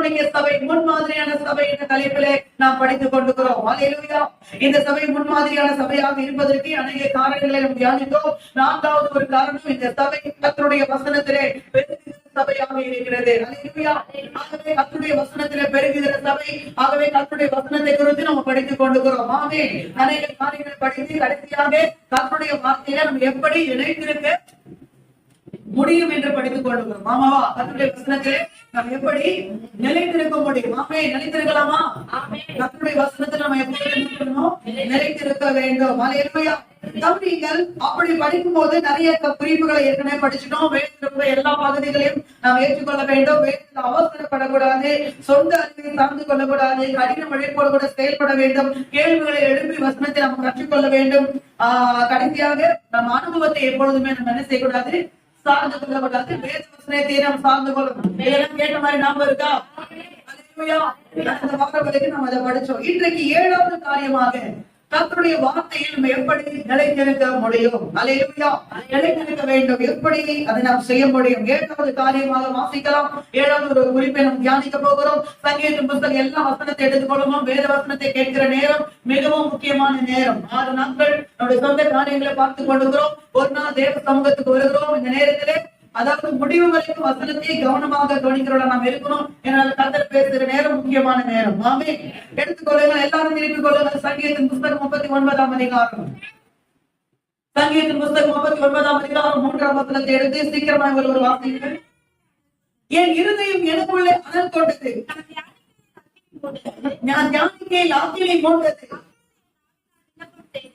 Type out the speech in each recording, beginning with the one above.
Thessalonica சபை முன்மாதிரியான சபை என்ற தலைப்பிலே நாம் படித்துக் கொண்டிருக்கிறோம். அல்லேலூயா. இந்த சபை முன்மாதிரியான சபையாக இருப்பதற்கு அநேக காரணங்களை நாம் தியானித்தோம். நான்காவது ஒரு காரணம், இந்த சபை கர்த்தருடைய வசனத்திலே பெருகுகிற சபையாக இருக்கிறது. அல்லேலூயா. ஆகவே கர்த்தருடைய வசனத்திலே பெருகுகிற சபை, ஆகவே கர்த்தருடைய வசனத்தை குறித்து நாம் படித்துக் கொண்டிருக்கிறோம். ஆமென். அநேக காரியங்களை படித்து கடைசியாக கர்த்தருடைய வார்த்தையில நம்ம எப்படி இணைந்திருக்க முடியும் என்று படித்துக் கொள்ளுகிறோம். ஆமாவா? கர்த்தருடைய வசனத்திலே நாம் எப்படி நிலைத்திருக்க முடியும்? ஆமென். நிலைத்திருக்கலாமா? கர்த்தருடைய வசனத்தில் நம்ம எப்படி நிலைத்திருக்க வேண்டும். அல்லேலூயா. கவனிங்கள், அப்படி படிக்கும் போது நிறைய குறிப்புகளை ஏற்கனவே படிச்சுட்டோம். வேதத்திலுள்ள எல்லா பகுதிகளையும் நாம் ஏற்றுக்கொள்ள வேண்டும். வேதத்தில் அவசரப்படக்கூடாது, சொந்த அறிவை சார்ந்து கொள்ளக்கூடாது, கடின உழைப்போடு கூட செயல்பட வேண்டும், கேள்விகளை எழுப்பி வசனத்தை நாம் கற்றுக்கொள்ள வேண்டும். கடைசியாக நம் அனுபவத்தை எப்பொழுதுமே நம்ம என்ன செய்யக்கூடாது, சார்ந்து கொள்ளக்கூடாது. வேத வசனத்தை நாம் சார்ந்து கொள்ளணும். இதெல்லாம் கேட்ட மாதிரி நாம இருக்கா? அந்த வார வரைக்கும் நம்ம அதை படிச்சோம். இன்றைக்கு 7வது காரியமாக கர்த்தருடைய வார்த்தையில் நம்ம எப்படி நிலைத்திருக்க முடியும்? அல்லேலூயா. நிலைத்திருக்க வேண்டும். எப்படி அதை நாம் செய்ய முடியும்? 7வது காரியமாக வாசிக்கலாம். 7வது ஒரு குறிப்பை நாம் தியானிக்க போகிறோம். சங்கீதத்தின் புத்தகம் எல்லா வசனத்தை எடுத்துக்கொள்ளணும். வேத வசனத்தை கேட்கிற நேரம் மிகவும் முக்கியமான நேரம். 6 நாட்கள் நம்முடைய சொந்த காரியங்களை பார்த்துக் கொண்டிருக்கிறோம். ஒரு நாள் தேவ சமூகத்துக்கு வருகிறோம். இந்த நேரத்திலே, அதாவது முடிவு வரைக்கும் வசனத்தை கவனமாக கவனிக்கிறோம் நாம் இருக்கணும். என்னால் கர்த்தர் பேசுகிற நேரம் முக்கியமான நேரம். ஆமென். எடுத்துக்கொள்ளுங்கள், எல்லாரும் திருப்பிக் கொள்ளுங்கள். சங்கீதத்தின் புத்தகம் 39ஆம் அதிகாரம். சங்கீதத்தின் புத்தகம் 39ஆம் அதிகாரம் 3ஆம் வசனத்தை எடுத்து சீக்கிரமாக ஒரு வாசியுங்கள். என் இருதயம் எனக்குள்ளே அனல் கொண்டது, நான் தியானிக்கையில் ஆக்கினை மூண்டது,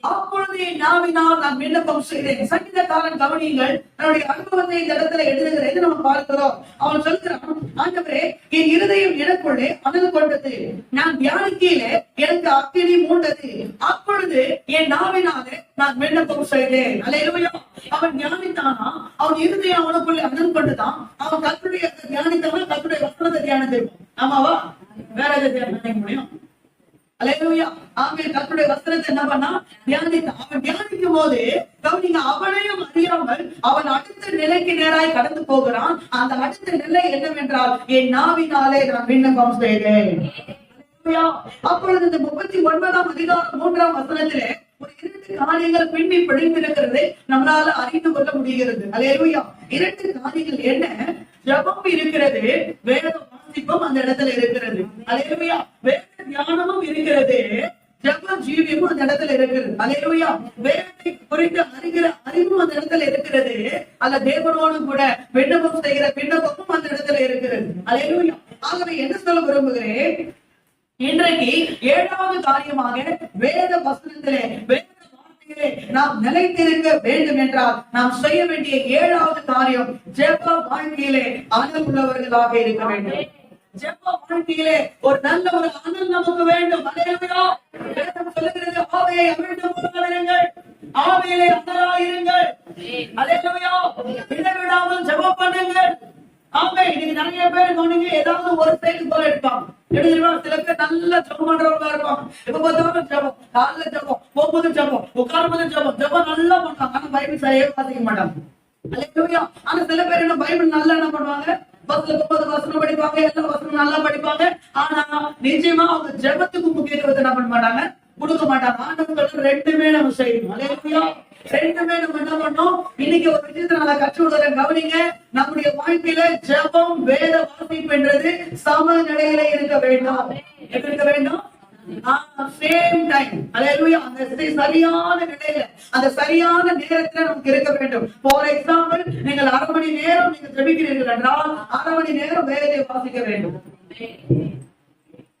அப்பொழுது நாவினால் நான் விண்ணப்பம் செய்தேன். சங்கீதக்காரன் கவனியுங்கள், தன்னுடைய அனுபவத்தை இந்த இடத்துல எழுதுகிறது நம்ம பார்க்கிறோம். அவன் சொல்கிறான், ஆண்டவரே, என் இருதயம் எனக்குள்ளே அனல் கொண்டது, நான் தியானிக்கையிலே எனக்கு அக்கினி மூண்டது, அப்பொழுது என் நாவினாலே நான் விண்ணப்பம் செய்தேன். அல்லேலூயா. அவன் தியானித்தானா? அவன் இருதயம் அவனுக்குள்ளே அனல் கொண்டுதான். அவன் கர்த்தருடைய தியானித்தவன் கர்த்தருடைய வசனத்தை தியானித்திருப்பான். ஆமாவா? வேற எதை தியானிக்க முடியும்? அல்லேலூயா. ஆமென். கர்த்தருடைய வசனத்தை என்ன பண்ணா? தியானித்தான். அவன் தியானிக்கும் போது கவனிங்க, அவனையும் அறியாமல் அவன் அடுத்த நிலைக்கு நேராய் கடந்து போகிறான். அந்த அடுத்த நிலை என்னவென்றால், என் நாவினாலே நான் விண்ணப்பம் செய்தேன். அப்பொழுது இந்த 39ஆம் அதிகாரம் 3ஆம் வசனத்திலே ஒரு 2 காரியங்கள் பின்னி பிடித்திருக்கிறது நம்மளால அறிந்து கொள்ள முடிகிறது. அல்லேலூயா. 2 காரியங்கள் என்ன? ஜபம் இருக்கிறது, வேத வாசிப்பும் அந்த இடத்துல இருக்கிறது. அல்லேலூயா. வேத தியானமும் இருக்கிறது, ஜப ஜீவியமும் அந்த இடத்துல இருக்கிறது. அல்லேலூயா. வேதத்தை குறித்து அறிகிற அறிவும் அந்த இடத்துல இருக்கிறது. அல்ல தேவனோடு கூட விண்ணப்பம் செய்கிற விண்ணப்பமும் அந்த இடத்துல இருக்கிறது. அல்லேலூயா. ஆகவே என்ன சொல்ல விரும்புகிறேன், இன்றைக்கு 7வது காரியமாக வேத வசனத்திலே, வேத வார்த்தையிலே நாம் நிலைத்திருக்க வேண்டும் என்றால் நாம் செய்ய வேண்டிய 7வது காரியம், ஜெப வாழ்க்கையிலே அனல் உள்ளவர்களாக இருக்க வேண்டும். ஜெப வாழ்க்கையிலே ஒரு நல்ல ஒரு அனல் நமக்கு வேண்டும். அல்லேலூயா. வேதம் சொல்லுகிறது, ஆவியை அவிழ்ந்து போகாதிருங்கள், ஆவியிலே அனலாயிருங்கள். அல்லேலூயா. இடைவிடாமல் ஜெபம் பண்ணுங்கள். ஆமே. இன்னைக்கு நிறைய பேர் கவனிங்க, ஏதாவது ஒரு சைடு போல இருப்பாங்க. சில பேர் நல்ல ஜபம் பண்றவங்களா இருப்பாங்க. இப்ப பார்த்தாலும் ஜபம், காலைல ஜபம், போகும்போது ஜபம், உட்காரும்போது ஜபம், ஜபம் நல்லா பண்றாங்க. ஆனா பைபிள் சரியா வாசிக்க மாட்டாங்க. அல்லேலூயா. ஆனா சில பேர் என்ன பைபிள் நல்லா என்ன பண்ணுவாங்க, பஸ்ல போகும்போது வசனம் படிப்பாங்க, எல்லா வசனம் நல்லா படிப்பாங்க. ஆனா நிச்சயமா அவங்க ஜபத்துக்கு முக்கியத்துவத்தை என்ன பண்ண மாட்டாங்க, கொடுக்க மாட்டாங்க. ஆண்டவர்கள் 2மே நம்ம செய்யணும். அல்லேலூயா. 2மே நம்ம என்ன பண்ணோம்? இன்னைக்கு ஒரு விஷயத்தை நல்லா கற்று விடுறேன். கவனிங்க, நம்முடைய வாழ்க்கையில ஜெபம், வேத வாசிப்பு என்றது சம நிலையில இருக்க வேண்டும். எப்படி இருக்க வேண்டும்? Same time. அல்லேலூயா. அந்த சரியான நிலையில, அந்த சரியான நேரத்துல நமக்கு இருக்க வேண்டும். ஃபார் எக்ஸாம்பிள், நீங்கள் 1/2 மணி நேரம் நீங்க ஜெபிக்கிறீர்கள் என்றால் 1/2 மணி நேரம் வேதத்தை வாசிக்க வேண்டும்.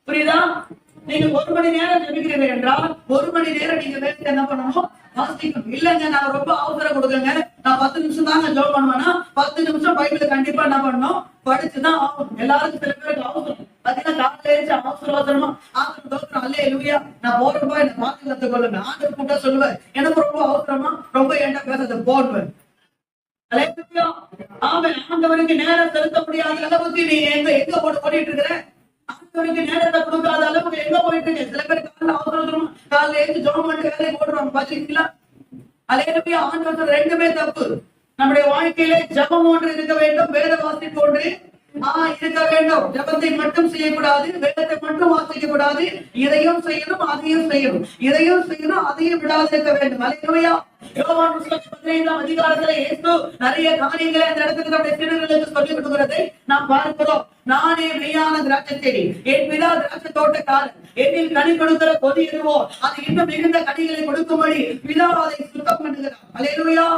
புரியுதா? நீங்க 1 மணி நேரம் ஜெபிக்கிறீர்கள் என்றால் 1 மணி நேரம் நீங்க வேதத்தை என்ன பண்ணணும்? வாசிக்கணும். இல்லங்க, நான் ரொம்ப அவசரம் கொடுக்குங்க, நான் 10 நிமிஷம் தாங்க ஜெபம் பண்ணுவேன்னா 10 நிமிஷம் பைபிள கண்டிப்பா என்ன பண்ணணும்? படிச்சுதான் ஆகும். எல்லாருக்கும் சில பேருக்கு அவசரம். பாத்தீங்கன்னா காலையில அவசர அவசரமா ஆசிரம் தோற்றம், அல்லேலூயா, நான் போறப்பா என்ன வாக்கு கத்துக்கொள்ளுங்க. ஆண்டவர் கூட்டா சொல்லுவேன், எனக்கு ரொம்ப அவசரமா ரொம்ப ஏண்டா பேசுறது போடுவேன். அல்லேலூயா. ஆமென். ஆண்டவருக்கு நேரம் செலுத்த முடியாத அளவுக்கு நீ எங்க ஓடிட்டு இருக்கிற? ஆண்டவருக்கு நேரத்தை கொடுக்காத அளவுக்கு எங்க போயிட்டு இருக்கு? சில பேர் காலைல அவசரம் காலைல எழுந்து ஜெபம் பண்ணிட்டு வேலைக்கு ஓடுறாங்க. பாத்தீங்களா? அல்லேலூயா. ஆண்டவர் 2மே தப்பு. நம்முடைய வாழ்க்கையிலே ஜெபம் ஒன்று இருக்க வேண்டும், வேத வாசிப்பு ஒன்று இருக்க வேண்டும். ஜபத்தை மட்டும் செய்யக்கூடாது, வேதத்தை மட்டும் வாசிக்க கூடாது, இதையும் செய்யணும் அதையும் செய்யணும், இதையும் செய்யணும் அதையும் விடாது இருக்க வேண்டும். அல்லேலூயா. யோவான் புத்தகம் 15ஆம் அதிகாரத்துல இயேசு நிறைய காரியங்களை அந்த இடத்துல நம்முடைய சீடர்களுக்கு சொல்லிக் கொடுக்கிறதை நாம் பார்க்கிறோம். நானே மெய்யான திராட்சை செடி, என் பிதா திராட்சை தோட்டக்காரன், என்னில் கனி கொடுக்கிற கொடி எதுவோ அது இன்னும் மிகுந்த கனிகளை கொடுக்கும்படி பிதா அதை சுத்தம் பண்ணுகிறார். அல்லேலூயா.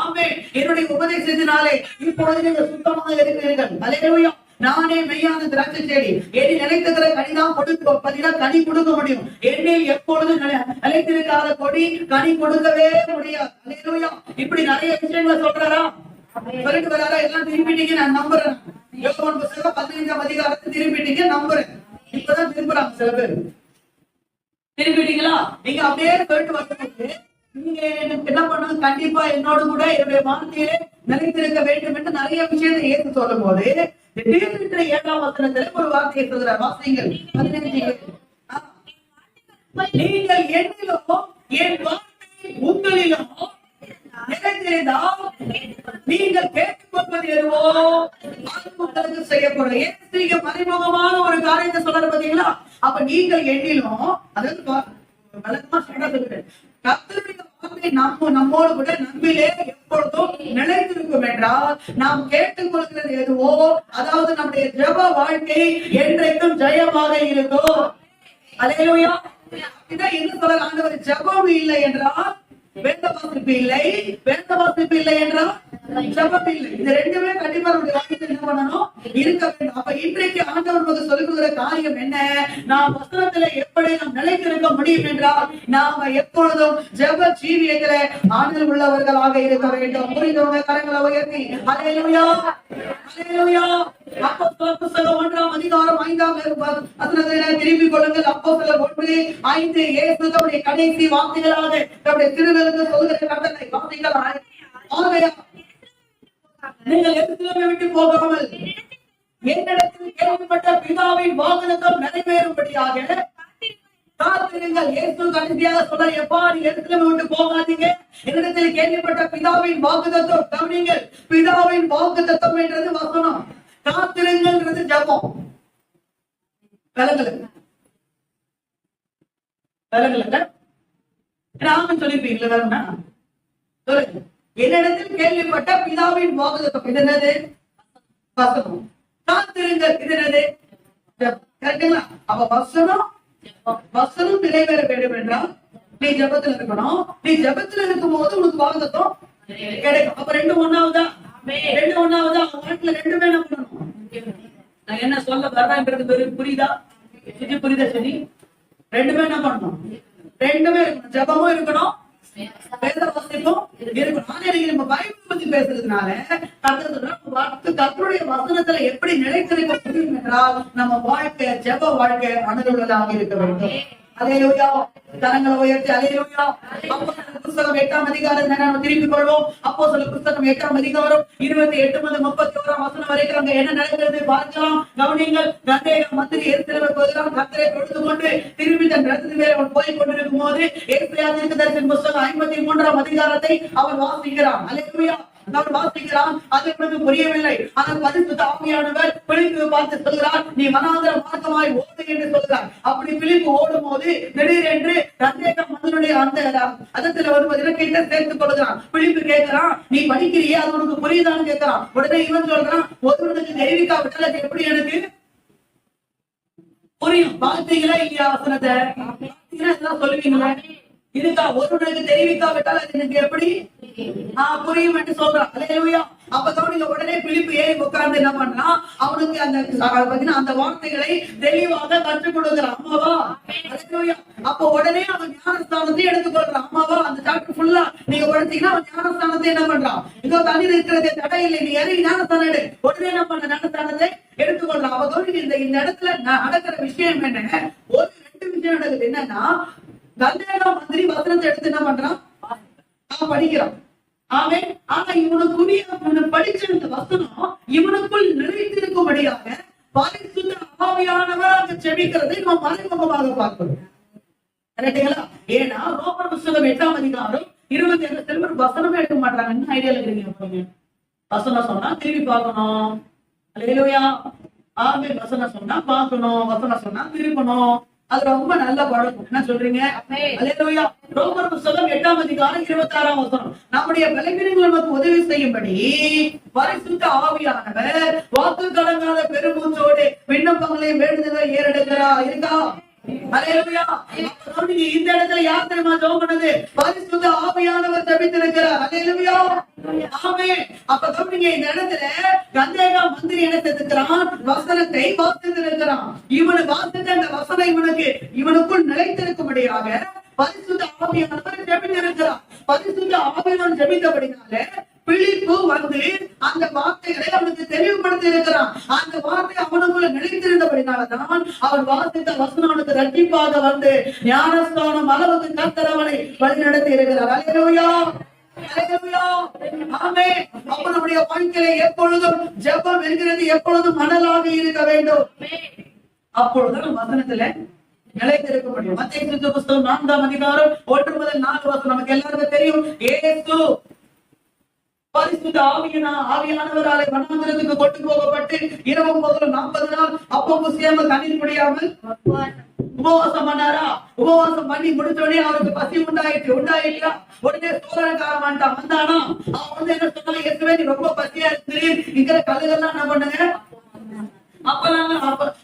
ஆமென். என்னுடைய உபதேசத்தினாலே இப்பொழுது நீங்கள் சுத்தமாக இருக்கிறீர்கள். அல்லேலூயா. நானே மெய்யான திராட்சை செடி, என்னில் நிலைத்திருக்கிற கனிதான் கனி கொடுக்க முடியும். என்னில் எப்பொழுது நிலைத்திருக்காத கொடி கனி கொடுக்கவே முடியாது. அல்லேலூயா. இப்படி நிறைய விஷயங்களை சொல்றாரா, சொல்லிட்டு வராரா? எல்லாம் திருப்பிட்டீங்க, நான் நம்புறேன். யோவான் புத்தகம் 15ஆம் அதிகாரத்தை திருப்பிட்டீங்க, நம்புறேன். இப்பதான் திரும்புறாங்க சில பேர். திருப்பிட்டீங்களா? நீங்க அப்படியே போயிட்டு வரும்போது நீங்க என்ன பண்ணுங்க, கண்டிப்பா என்னோடு கூட என்னுடைய வார்த்தையிலே நிலைத்திருக்க வேண்டும் என்று நிறைய விஷயத்தை ஏற்று சொல்லும் போது திடீர்னு 7ஆம் வசனத்துல ஒரு வார்த்தையை சொல்கிறார். வாசிங்கள் 15. நீங்கள் என்னிலும் என் வார்த்தை உங்களிலும் நிலைத்திருந்தால் நீங்கள் கேட்டுக்கொள்வது எதுவோ அது உங்களுக்கு செய்யப்படும். ஏன் மறைமுகமான ஒரு காரியத்தை சொல்ற பாத்தீங்களா? அப்ப நீங்கள் என்னிலும், அதாவது வழக்கமா சொல்றேன், கர்த்தருடைய வார்த்தை நம்மோடு கூட நம்பிலே எப்பொழுதும் நிலைத்திருக்கும் என்றால் நாம் கேட்டுக்கொள்கிறது எதுவோ, அதாவது நம்முடைய ஜெப வாழ்க்கை என்றைக்கும் ஜெயமாக இருக்கும். அல்லேலூயா. இதான் என்ன சொல்ற ஆண்டவர், ஜெபம் இல்லை என்றால் வேத வாசிப்பு இல்லை, வேத வாசிப்பு இல்லை என்றால் ஜெபம் இல்லை. இது ரெண்டுமே கண்டிப்பா நம்முடைய வாழ்க்கையில என்ன பண்ணணும், இருக்க வேண்டும். அப்ப இன்றைக்கு ஆண்டவர் நமக்கு சொல்லுகிற காரியம் என்ன, நாம் வசனத்துல எப்படி நாம் நிலைத்திருக்க முடியும் என்றால் நாம எப்பொழுதும் ஜெப ஜீவியத்துல ஆண்டவர் உள்ளவர்களாக இருக்க வேண்டும். புரிந்தவங்க கரங்களை உயர்த்தி அல்லேலூயா, அல்லேலூயா. அப்போஸ்தலர் புத்தகம் 1ஆம் அதிகாரம் 5ஆம் வசனத்தை திருப்பிக் கொள்ளுங்கள். அப்போஸ்தலர் 1:5 இயேசு தம்முடைய கடைசி வார்த்தைகளாக நம்முடைய திருவெழுத்து சொல்கிற கட்டளை வார்த்தைகள். ஆகையால் நீங்கள் எருசலேமை விட்டு போகாமல் என்னிடத்தில் கேள்விப்பட்ட பிதாவின் வாக்குத்தத்தம் நிறைவேறும்படியாக காத்திருங்கள். இயேசு கடைசியாக சொல்ற, எப்பா நீ எருசலேமை விட்டு போகாதீங்க, என்னிடத்தில் கேள்விப்பட்ட பிதாவின் வாக்குத்தத்தம். கவனிங்கள், பிதாவின் வாக்குத்தத்தம் என்றது வசனம், காத்திருங்கள்ன்றது ஜெபம். விலங்குல ராமன் சொல்லிருப்பீங்களா? வேணும்னா சொல்லுங்க. என்னிடத்தில் கேள்விப்பட்ட பிதாவின் வாக்குத்தத்தம், இது என்னது? வசனம். காத்திருங்கள், இது என்னது? கரெக்டுங்களா? அப்ப வசனம் நிறைவேற வேண்டும் என்றால் நீ ஜெபத்துல இருக்கணும். நீ ஜெபத்துல இருக்கும் போது உனக்கு வாக்குத்தத்தம் கிடைக்கும். அப்ப ரெண்டு ஒண்ணாவதா? அவங்க ரெண்டுமே என்ன பண்ணணும்? நான் என்ன சொல்ல வர்றேன்றது புரியுதா? புரியுதா? சரி, ரெண்டுமே என்ன பண்ணணும்? ரெண்டுமே ஜெபமும் இருக்கணும், வேத வாசிப்பும் இருக்கணும். ஆனா நீங்க நம்ம பைபிள் பத்தி பேசுறதுனால கர்த்தருடைய வசனத்துல எப்படி நிலைத்திருக்க முடியும் என்றால் நம்ம வாழ்க்கை ஜெப வாழ்க்கை அணுகுள்ளதாக இருக்க வேண்டும். அல்லேலூயா. கரங்களை உயர்த்தி அல்லேலூயா. அப்போஸ்தலர் புத்தகம் 8ஆம் அதிகாரம் நம்ம திருப்பிக் கொள்வோம். அப்போஸ்தலர் புத்தகம் 8ஆம் அதிகாரம் 28 முதல் 31ஆம் வசனம் வரைக்கும் அங்க என்ன நடக்கிறது பார்க்கலாம். கவனிங்கள். கந்தேக மந்திரி எருசலேமுக்கு போகிறான். கர்த்தரை தொழுது கொண்டு திரும்பி தன் ரதத்தின் மேல் அவன் போய் கொண்டிருக்கும் போது ஏசாயா தீர்க்கதரிசியின் புத்தகம் 53ஆம் அதிகாரத்தை அவன் வாசிக்கிறான். அல்லேலூயா. அவன் வாசிக்கிறான். அது எனக்கு புரியவில்லை. ஆனால் பரிசுத்த ஆவியானவர் பிலிப்பை பார்த்து சொல்கிறார், நீ வனாந்தர மார்க்கமாய் ஓடு என்று சொல்கிறார். அப்படி பிலிப்பு ஓடும் போது திடீரென்று கந்தேக மந்திரனுடைய அந்த அதத்துல வருவதில் கிட்ட சேர்த்துக் கொள்கிறான். பிலிப்பு கேட்கிறான், நீ படிக்கிறியே, அது உனக்கு புரியுதான்னு கேட்கிறான். உடனே இவன் சொல்றான், ஒருவனுக்கு தெரிவிக்காவிட்டால் அது எப்படி எனக்கு புரியும்? பார்த்தீங்களா இல்லையா? வசனத்தை இதெல்லாம் சொல்லுவீங்களா? இதுக்கா ஒருவனுக்கு தெரிவிக்காவிட்டால் அது எனக்கு எப்படி புரியும் என்று சொல்றான். அல்லேலூயா. அப்ப கவனிங்க. உடனே பிலிப்பு ஏறி உட்கார்ந்து என்ன பண்றான், அவனுக்கு அந்த வார்த்தைகளை தெளிவாக கற்றுக் கொடுக்கிறான். அம்மாவா? அல்லேலூயா. அப்ப உடனே அவன் ஞானஸ்தானத்தை எடுத்துக்கொள்றான். அம்மாவா? அந்த சாப்டர் ஃபுல்லா நீங்க படிச்சீங்கன்னா அவன் ஞானஸ்தானத்தை என்ன பண்றான், இதோ தண்ணீர் இருக்கிறதே தடை இல்லை, நீ இறங்கி ஞானஸ்தானம் எடு. உடனே என்ன பண்ண, ஞானஸ்தானத்தை எடுத்துக்கொள்றான். அவ கவனிங்க. இந்த இடத்துல நடக்கிற விஷயம் என்ன, ஒரு ரெண்டு விஷயம் நடக்குது. என்னன்னா, கந்தேக மந்திரி வசனத்தை எடுத்து என்ன பண்றான், படிக்கிறான். ஆமென். ஆனா இவனுக்குரிய படிச்ச இந்த வசனம் இவனுக்குள் நிறைந்திருக்கும்படியாக பரிசுத்த ஆவியானவர் அங்கு செபிக்கிறதை நாம் மறைமுகமாக பார்க்கிறோம். கரெக்டுங்களா? ஏன்னா ரோமர் புத்தகம் 8ஆம் அதிகாரம் 27 சிலர் வசனமே எடுக்க மாட்டாங்க. என்ன ஐடியால இருக்கீங்க? வசனம் சொன்னா திரும்பி பார்க்கணும். அல்லேலூயா. ஆமென். வசனம் சொன்னா பார்க்கணும், வசனம் சொன்னா திருப்பணும். அது ரொம்ப நல்ல பழக்கம். என்ன சொல்றீங்க? அல்லேலூயா. ரோமர் புத்தகம் 8ஆம் அதிகாரம் 26ஆம் வசனம். நம்முடைய பலவீனங்கள் நமக்கு உதவி செய்யும்படி பரிசுத்த ஆவியானவர் வாக்கு கடங்காத பெருமூச்சோடு விண்ணப்பங்களை வேண்டுதலை ஏறெடுக்கிறார். இருக்கா? அல்லேலூயா. இந்த இடத்துல யார் தெரியுமா ஜெபம் பண்ணது? பரிசுத்த ஆவியானவர் ஜெபித்திருக்கிறார். அல்லேலூயா. ஆமென். அப்ப கவனிங்க, இந்த இடத்துல கந்தேகா மந்திரி என்ன செய்திருக்கிறான்? வசனத்தை வாசித்திருக்கிறான். இவனு வாசித்த அந்த வசனம் இவனுக்குள் நிலைத்திருக்கும்படியாக பரிசுத்த ஆவியானவர் ஜெபித்திருக்கிறார். பரிசுத்த ஆவியானவர் ஜெபித்தபடினால பிலிப்பு வந்து அந்த வார்த்தைகளை அவனுக்கு தெளிவுபடுத்தி இருக்கிறான். அந்த வார்த்தை அவனுக்குள்ள நிலைத்திருந்தபடினாலதான் அவன் வாசித்த வசனம் அவனுக்கு ரட்சிப்பாக வந்து ஞானஸ்தானம் அளவுக்கு கர்த்தர் அவனை வழி நடத்தி இருக்கிறார். அல்லேலூயா. அல்லேலூயா. ஆமென். அப்ப நம்முடைய வாழ்க்கையில எப்பொழுதும் ஜெபம் என்கிறது எப்பொழுதும் மணலாக இருக்க வேண்டும். அப்பொழுது வசனத்துல நிலைத்திருக்க முடியும். மத்தேயு புத்தகம் 4ஆம் அதிகாரம் 1 முதல் 4 வசனம் நமக்கு எல்லாருக்கும் தெரியும். இயேசு பரிசுத்த ஆவியானவராலே வனாந்திரத்துக்கு கொண்டு போகப்பட்டு இரவும் பகலும் 40 நாள் அப்பம் புசியாம தண்ணீர் முடியாமல் உபவாசம் பண்ணாரா? உபவாசம் பண்ணி முடிச்சோடனே அவருக்கு பசி உண்டாயிட்டா? உடனே சோதனைக்காரன் வந்தானா? அவன் வந்து என்ன சொன்னாலும் ஏற்கனவே நீ ரொம்ப பசியா இருக்கிறீர், இருக்கிற கல்லுகள்லாம் என்ன பண்ணுங்க,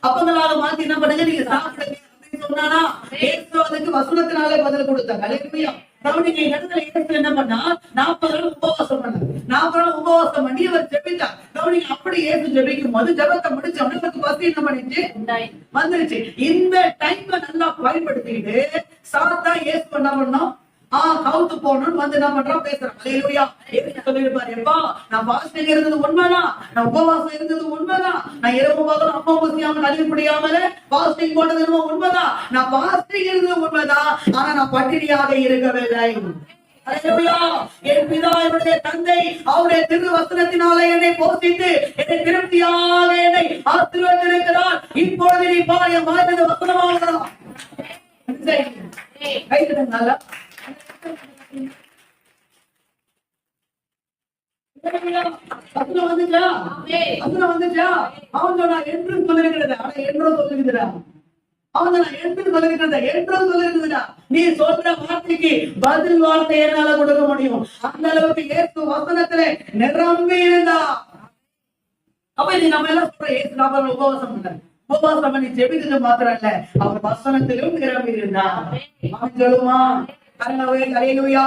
அப்பங்களாக மாத்தி என்ன பண்ணுங்க, நீங்க சாப்பிடுங்க சொன்னானா? இயேசு அதுக்கு வசனத்தினாலே பதில் கொடுத்தாங்க. அல்லேலூயா. கவனிங்க, இடத்துல இயேசு என்ன பண்ணா? 40 நாள் உபவாசம் பண்ணார். 40 நாள் உபவாசம் பண்ணி அவர் ஜெபித்தார். கவனிங்க, அப்படி இயேசு ஜெபிக்கும் போது ஜெபத்தை முடிச்ச உடனே அவருக்கு பசி என்ன பண்ணிச்சு? வந்துருச்சு. இந்த டைம்ல நல்லா பயன்படுத்திட்டு சாத்தா இயேசு என்ன பண்ணோம்? கவுத்து போகணும்னு வந்து என்ன பண்றான்? பேசுறான். அல்லேலூயா. சொல்லிருப்பாரு, எப்பா நான் பாஸ்டிங் இருந்தது உண்மைதான், நான் உபவாசம் இருந்தது உண்மைதான், நான் இரவு பகலும் அப்பா பசியாம நலிவு முடியாமல பாஸ்டிங் போனது உண்மைதான், நான் பாஸ்டிங் இருந்தது உண்மைதான், ஆனா நான் பட்டினியாக இருக்கவில்லை. அல்லேலூயா. என் பிதா என்னுடைய தந்தை அவருடைய திருவசனத்தினாலே என்னை போஷித்து என்னை திருப்தியாக என்னை ஆசீர்வதித்திருக்கிறார். இப்பொழுது நீ பாரு மாறினது வசனமாக கைதுங்க. அவன் சொன்னா என்றும் சொல்லிருக்கிறதா? என்றும் சொல்லிருக்கிறதா? அவன் என்றும் சொல்லிருக்கிறதா? என்றும் சொல்லிருக்கிறதா? நீ சொல்ற வார்த்தைக்கு பதில் வார்த்தை என்னால கொடுக்க முடியும். அந்த அளவுக்கு இயேசு வசனத்திலே நிரம்பி இருந்தா. அப்ப இது நம்ம எல்லாம் சொல்ற இயேசு நாம உபவாசம் பண்ண உபவாசம் பண்ணி ஜெபிச்சது மாத்திரம் இல்ல, அவர் வசனத்திலும் நிரம்பி இருந்தா. அவன் சொல்லுமா? அல்லேலூயா.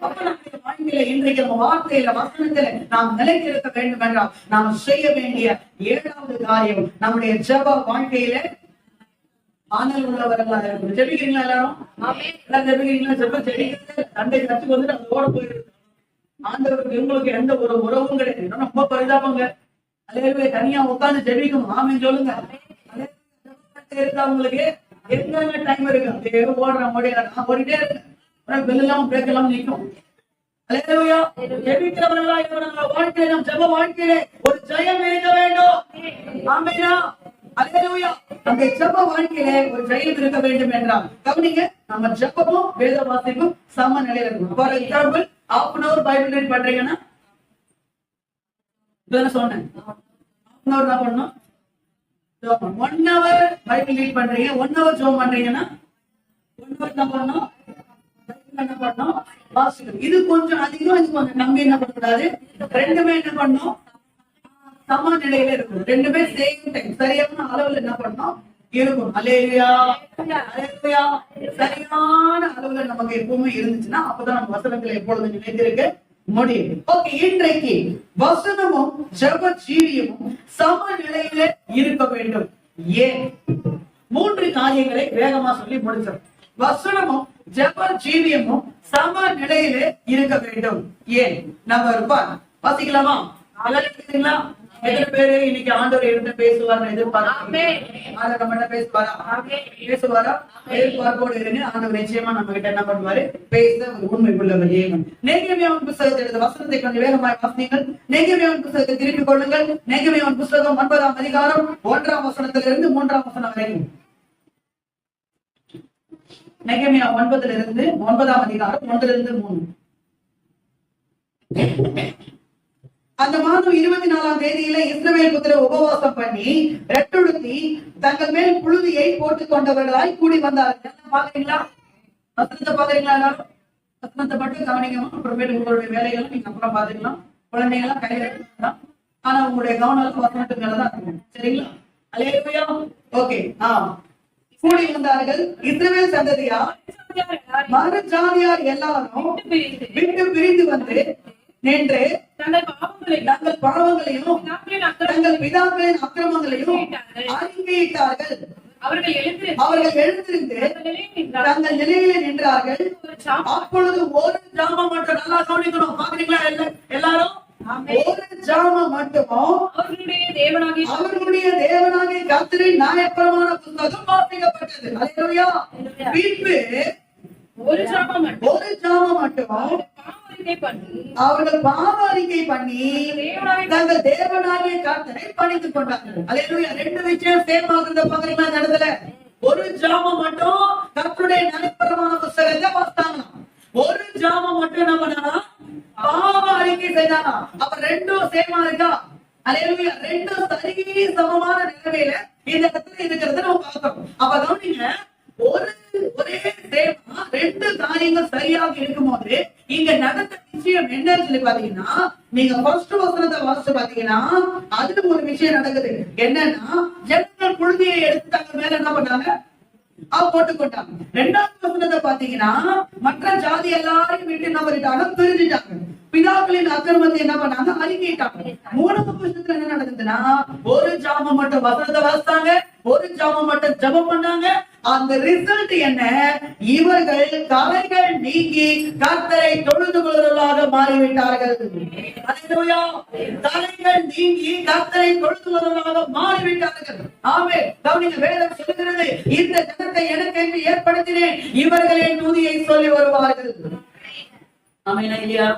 அப்ப நம்முடைய வாழ்க்கையில இன்றைக்கு நம்ம வார்த்தையில வசனத்துல நாம் நிலைத்திருக்க வேண்டும் என்றால் நாம் செய்ய வேண்டிய 7வது காரியம் நம்முடைய ஜெப வாழ்க்கையில ஆனல் உள்ளவர்களா இருக்கும். ஜெபிக்கிறீங்களா எல்லாரும்? எல்லாம் ஜெபிக்கிறீங்களா? ஜெபிக்கிறது சண்டை கற்றுக்கு வந்துட்டு அது ஓட போயிருக்கு. ஆண்டவருக்கு உங்களுக்கு எந்த ஒரு உறவும் கிடையாது. ரொம்ப பரிதாபங்க. அல்லேலூயா. தனியா உட்கார்ந்து ஜெபிக்கணும். ஆமென் சொல்லுங்க. உங்களுக்கு எங்க டைம் இருக்கு? அப்படியே ஓடிட்டே இருக்கு. வெளியெல்லாம் பிரேக்கெல்லாம் நிற்கும். அல்லேலூயா. ஜெபிக்கிறவர்களா இருக்கிறவங்க வாழ்க்கையில ஜெப வாழ்க்கையிலே ஒரு ஜெயம் இருக்க வேண்டும். ஆமெனா. அல்லேலூயா. அந்த ஜெப வாழ்க்கையிலே ஒரு ஜெயம் இருக்க வேண்டும் என்றால் கவனிங்க, நம்ம ஜெபமும் வேத வாசிப்பும் சம நிலையில இருக்கணும். For example, half an hour Bible read பண்றீங்கன்னா சொன்னேன், half an hour தான் பண்ணணும். 1 hour பைபிள் ரீட் பண்றீங்க, 1 hour ஜெபம் பண்றீங்கன்னா 1 hour தான் பண்ணணும். என்ன பண்ணோம்? இது கொஞ்சம் அதிகம், இது கொஞ்சம் கம்மி. என்ன பண்ணக்கூடாது? ரெண்டுமே என்ன பண்ணும்? சம நிலையில இருக்கும். ரெண்டுமே சேம் டைம் சரியான அளவுல என்ன பண்ணோம்? இருக்கும். அல்லேலூயா. அல்லேலூயா. சரியான அளவுல நமக்கு எப்பவுமே இருந்துச்சுன்னா அப்பதான் நம்ம வசனத்துல எப்பொழுது நிலைத்திருக்க முடியும். ஓகே, இன்றைக்கு வசனமும் ஜெப ஜீவியமும் சம நிலையில இருக்க வேண்டும். ஏன்? 3 காரியங்களை வேகமா சொல்லி முடிச்சோம். வசனமும் ஜெப ஜீவியமும் சம நிலையிலே இருக்க வேண்டும். ஏன்? நம்பர் 1 வாசிக்கலாமா? அழகா எத்தனை பேரு இன்னைக்கு ஆண்டவர் என்ன பேசுவார் எதிர்பார்க்க பேசுவாரா? எதிர்பார்ப்போடு இருங்க. ஆண்டவர் நிச்சயமா நம்ம கிட்ட என்ன பண்ணுவாரு? பேச ஒரு உண்மைக்குள்ளவர். ஏன்? நெகேமியாவின் புத்தகத்தில் எழுத வசனத்தை கொஞ்சம் வேகமாய் வாசிங்கள். நெகேமியாவின் புத்தகத்தை திருப்பிக் கொள்ளுங்கள். நெகேமியாவின் புத்தகம் 9ஆம் அதிகாரம் 1ஆம் வசனத்திலிருந்து 3ஆம் வசனம் வரைக்கும். நெகேமியா 9லிருந்து 9ஆம் அதிகாரம் 1லிருந்து 3. அந்த மாதம் 24ஆம் தேதியில இஸ்ரவேல் புத்திரர் உபவாசம் பண்ணி ரெட்டுடுத்தி தங்கள் மேல் புழுதியை போட்டுக் கொண்டவர்களாய் கூடி வந்தார்கள். பாக்குறீங்களா? வசனத்தை பாக்குறீங்களா? எல்லாரும் வசனத்தை மட்டும் கவனிக்கணும். அப்புறமேட்டு உங்களுடைய வேலைகளும் நீங்க அப்புறம் பாத்துக்கலாம். குழந்தைகள்லாம் கையில எடுத்துக்கலாம். ஆனா உங்களுடைய கவனம் வசனத்துக்கு மேலதான் இருக்கணும். சரிங்களா? அல்லேலூயா. ஓகே. கூடி வந்தார்கள். இஸ்ரவேல் சந்ததியார் மறு ஜாதியார் எல்லாரும் விட்டு பிரிந்து வந்து நின்று தங்கள் பாவங்களையும் தங்கள் பிதாக்களின் அக்கிரமங்களையும் அறிக்கையிட்டார்கள். அவர்கள் எழுந்திருந்து தங்கள் நிலையிலே நின்றார்கள். அப்பொழுது ஒரு ஜாமம் மட்டும், நல்லா கவனிக்கணும். பாக்குறீங்களா எல்லாரும்? ஒரு ஜாமம் மட்டுமோ அவர்களுடைய தேவனாகிய கர்த்தரின் நியாயப்பிரமாண புத்தகம் வாசிக்கப்பட்டது. அல்லேலூயா. மீட்பு ஒரு ஜாமம் மட்டுமோ அவர்கள் பாவ அறிக்கை பண்ணி தங்கள் தேவனாகிய கர்த்தரை பணிந்து கொண்டார்கள். அல்லேலூயா. ரெண்டு விஷயம் சேம் ஆகுறத பாக்குறீங்களா இந்த இடத்துல? ஒரு ஜாமம் மட்டும் கர்த்தருடைய நியாயப்பிரமாண புத்தகத்தை வாசித்தாங்க. ஒரு ஜாமம் மட்டும் என்ன பண்ணா? பாவ அறிக்கை செய்தானா? அப்ப ரெண்டும் சேமா இருக்கா? அல்லேலூயா. ரெண்டும் சரி சமமான நிலைமையில இந்த இடத்துல இருக்கிறத நம்ம பார்க்கிறோம். அப்ப கவனிங்க, ஒரே சேமா ரெண்டு காரியங்கள் சரியாக இருக்கும் போது இங்க நடந்த விஷயம் என்னன்னு சொல்லி பாத்தீங்கன்னா, நீங்க ஃபர்ஸ்ட் வசனத்தை வாசிச்சு பாத்தீங்கன்னா அதுல ஒரு விஷயம் நடக்குது. என்னன்னா, ஜனங்கள் புழுதியை எடுத்து தங்க மேல என்ன பண்ணாங்க? போட்டுக் கொண்டாங்க. இரண்டாவது வசனத்தை பாத்தீங்கன்னா, மற்ற ஜாதி எல்லாரையும் விட்டு என்ன பண்ணிட்டாங்க? பிரிஞ்சுட்டாங்க. பிதாக்களின் அக்கிரமத்தை என்ன பண்ணாங்க? அறிக்கையிட்டாங்க. மூணாவது வருஷத்துல என்ன நடந்ததுன்னா, ஒரு ஜாமம் மட்டும் வசனத்தை வாசித்தாங்க, ஒரு ஜாமம் மட்டும் ஜெபம் பண்ணாங்க. அந்த ரிசல்ட் என்ன? இவர்கள் கரைகள் நீங்கி கர்த்தரை தொழுது கொள்வதாக மாறிவிட்டார்கள். அல்லேலூயா. கரைகள் நீங்கி கர்த்தரை தொழுது கொள்வதாக மாறிவிட்டார்கள். ஆமென். கவனிங்க, வேதம் சொல்லுகிறது, இந்த ஜனத்தை எனக்கு என்று ஏற்படுத்தினேன், இவர்களே துதியை சொல்லி வருவார்கள். ஆமென் இல்லையா?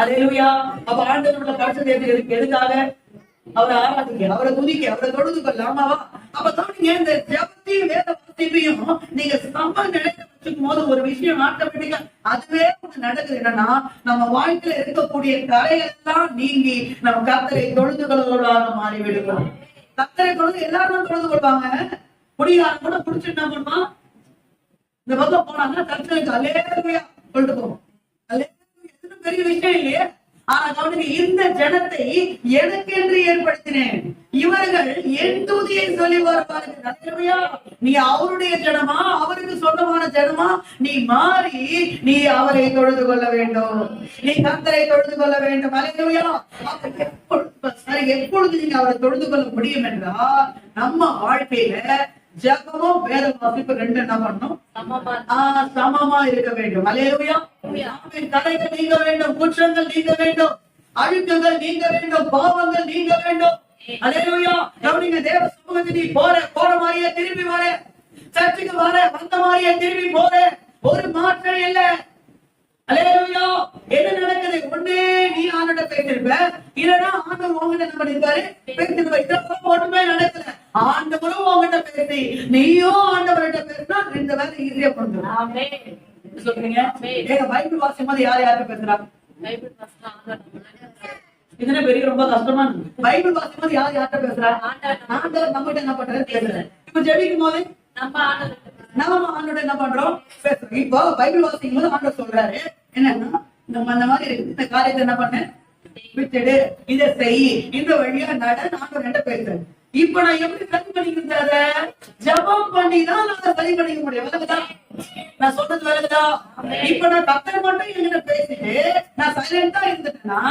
அல்லேலூயா. அப்ப ஆண்டவருடைய பரிசுத்த எதுக்காக? அவரை ஆராதிக்க, அவரை துதிக்க, அவரை தொழுது கொள்ளாமாவா? அப்ப கவனிங்க, இந்த ஜெபத்தையும் வேத வாசிப்பையும் நீங்க சம நிலையில வச்சுக்கும் போது ஒரு விஷயம் ஆட்டோமேட்டிக்கா அதுவே நடக்குது. என்னன்னா, நம்ம வாழ்க்கையில இருக்கக்கூடிய கரையெல்லாம் நீங்கி நம்ம கர்த்தரை தொழுது கொள்வதாக மாறி விடுவோம். கர்த்தரை தொழுது எல்லாரும் தொழுது கொள்வாங்க. குடிகாரன் கூட குடிச்சு என்ன பண்ணுவான்? இந்த பக்கம் போனாங்கன்னா கர்த்தருக்கு அல்லேலூயா சொல்லிட்டு போவோம். அல்லேலூயா பெரிய விஷயம் இல்லையே. ஆனா கவனிங்க, இந்த ஜனத்தை எனக்கென்று ஏற்படுத்தினேன், இவர்கள் என் துதியை சொல்லி வருவார்கள். அல்லேலூயா. நீ அவருடைய ஜனமா, அவருக்கு சொந்தமான ஜனமா நீ மாறி நீ அவரை தொழுது கொள்ள வேண்டும், நீ கர்த்தரை தொழுது கொள்ள வேண்டும். அல்லேலூயா. எப்பொழுது நீங்க அவரை தொழுது கொள்ள முடியும் என்றால், நம்ம வாழ்க்கையில ஜெபமும் வேத வாசிப்பு ரெண்டு என்ன பண்ணணும்? சமமா இருக்க வேண்டும். அல்லேலூயா. தடைகள் நீங்க வேண்டும், குற்றங்கள் நீங்க வேண்டும், அழுக்குகள் நீங்க வேண்டும், பாவங்கள் நீங்க வேண்டும். அல்லேலூயா. கவனிங்க, தேவ சமூகத்தில் நீ போற மாதிரியே திரும்பி வர, சர்ச்சுக்கு வந்த மாதிரியே திரும்பி போற, ஒரு மாற்றம் இல்ல. அல்லேலூயா. என்ன நடக்குது? ஒண்ணே நீ ஆண்டவர்கிட்ட பேசிருப்ப, இல்லன்னா ஆண்டவர் உங்ககிட்ட என்ன பண்ணிருப்பாரு? பேசிருப்ப. இதெல்லாம் ஒண்ணுமே நடக்கல. ஆண்டவரும் உங்ககிட்ட பேசி நீயும் ஆண்டவர்கிட்ட பேசினா இந்த வேலை ஈஸியா பண்ணுறோம். ஆமென். சொல்றீங்க? ஏங்க பைபிள் வாசிக்கும் போது யார்கிட்ட பேசுறாங்க? இதுல பெரிய ரொம்ப கஷ்டமா இருக்கு. பைபிள் வாசிக்கும் போது யார்கிட்ட பேசுறாங்க? ஆண்டவர் நம்மகிட்ட என்ன பண்றாரு? பேசுறாரு. இப்ப ஜெபிக்கும் போது நம்ம ஆண்டவர்கிட்ட என்ன பண்றோம்? பேசுறோம். இப்போ பைபிள் வாசிக்கும் போது ஆண்டவர் சொல்றாரு என்னன்னா, நம்ம அந்த மாதிரி இந்த காரியத்தை என்ன பண்ண விட்டுடு, இதை செய், இந்த வழியா நட, ஆண்டவர் என்ன பேசுறேன். இப்ப நான் எப்படி சரி பண்ணிக்கிறத? ஜெபம் பண்ணிதான் நான் சரி பண்ணிக்க முடியும். விளக்குதா? நான் சொல்றது விளக்குதா? இப்ப நான் கர்த்தர் மட்டும் என்கிட்ட பேசிட்டு நான் சைலண்டா இருந்துட்டேன்னா,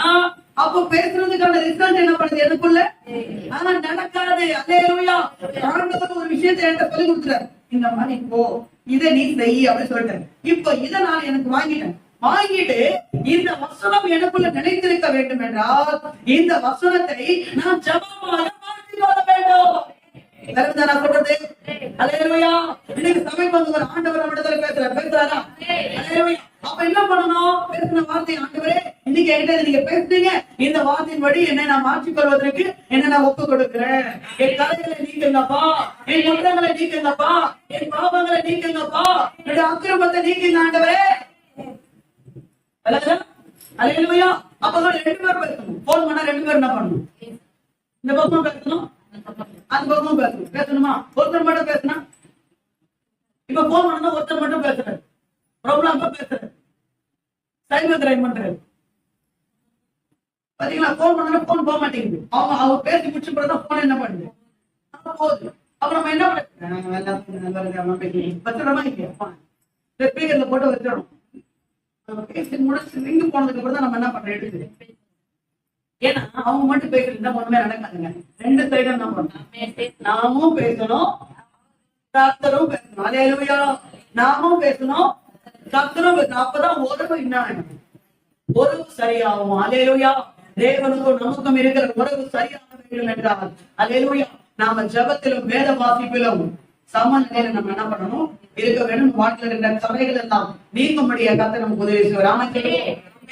அப்போ பேசுறதுக்கான ரிசல்ட் என்ன பண்ணுது எனக்குள்ள? ஆனா நடக்காது. அல்லேலூயா. ஆண்டவர் ஒரு விஷயத்தை என்கிட்ட சொல்லி கொடுத்துறாரு, இந்த மாதிரி போ, இதை நீ செய் அப்படின்னு சொல்லிட்டேன். இப்ப இதை நான் எனக்கு வாங்கிட்டு இந்த வசனம் எனக்குள்ள நிலைத்திருக்க வேண்டும் என்றால் இந்த வசனத்தை நான் ஜெபமாக மாற்றிக் கொள்ள வேண்டும். நான் சொல்றது அல்லேலூயா. இன்னைக்கு சபை பங்குற ஆண்டவர் விடுதலை பேசுறாரா? அல்லேலூயா. அப்ப என்ன பண்ணணும்? பேசின வார்த்தை, ஆண்டவரே இன்னைக்கு என்கிட்ட நீங்க பேசுறீங்க, இந்த வார்த்தையின்படி என்னை நான் மாற்றிக் கொள்வதற்கு என்ன நான் ஒப்பு கொடுக்கிறேன். என் கலைகளை நீக்குங்கப்பா, என் குற்றங்களை நீக்குங்கப்பா, என் பாவங்களை நீக்குங்கப்பா, என்னுடைய அக்கிரமத்தை நீக்குங்க ஆண்டவரே. அல்லேலூயா. அப்பதான் 2 பேர் பேசணும். போன் பண்ணா 2 பேர் என்ன பண்ணணும்? இந்த பக்கமும் பேசணும், அந்த பக்கமும் பேசணும். பேசணுமா? ஒருத்தர் மட்டும் பேசினா, இப்ப போன் பண்ணா ஒருத்தர் மட்டும் பேசுறாரு, ப்ராப்ளம் பேசுறாரு, சைபர் கிரைம் பண்றாரு. பாத்தீங்களா? போன் பண்ணா போன் போக மாட்டேங்குது. அவங்க பேசி முடிச்ச பிறகு போன் என்ன பண்ணுது, போகுது. அப்ப நம்ம என்ன பத்திரமா ஸ்பீக்கர்ல போட்டு வச்சிடணும். பேசி முடிச்சு ரிங்கு போனதுக்கு அப்புறம் தான் நம்ம என்ன பண்றோம், எடுக்குது. ஏன்னா அவங்க மட்டும் பேசுறது ஒண்ணுமே நடக்காதுங்க. 2 சைடும் என்ன பண்ணணும், நாமும் பேசணும், கர்த்தரும் பேசணும். அல்லேலூயா. நாமும் பேசணும், கர்த்தரும் பேசணும். அப்பதான் உறவு என்ன உறவு சரியாகும். அல்லேலூயா. தேவனுக்கும் நமக்கும் இருக்கிற உறவு சரியாக வேண்டும் என்றால் அல்லேலூயா நாம ஜெபத்திலும் வேத வாசிப்பிலும் சமநிலையில நம்ம என்ன பண்ணணும், இருக்க வேண்டும். வாழ்க்கையில் இருக்கிற தடைகள் எல்லாம் நீங்கும்படியா கர்த்தர் நமக்கு உதவி செய்வார். ஆமென்.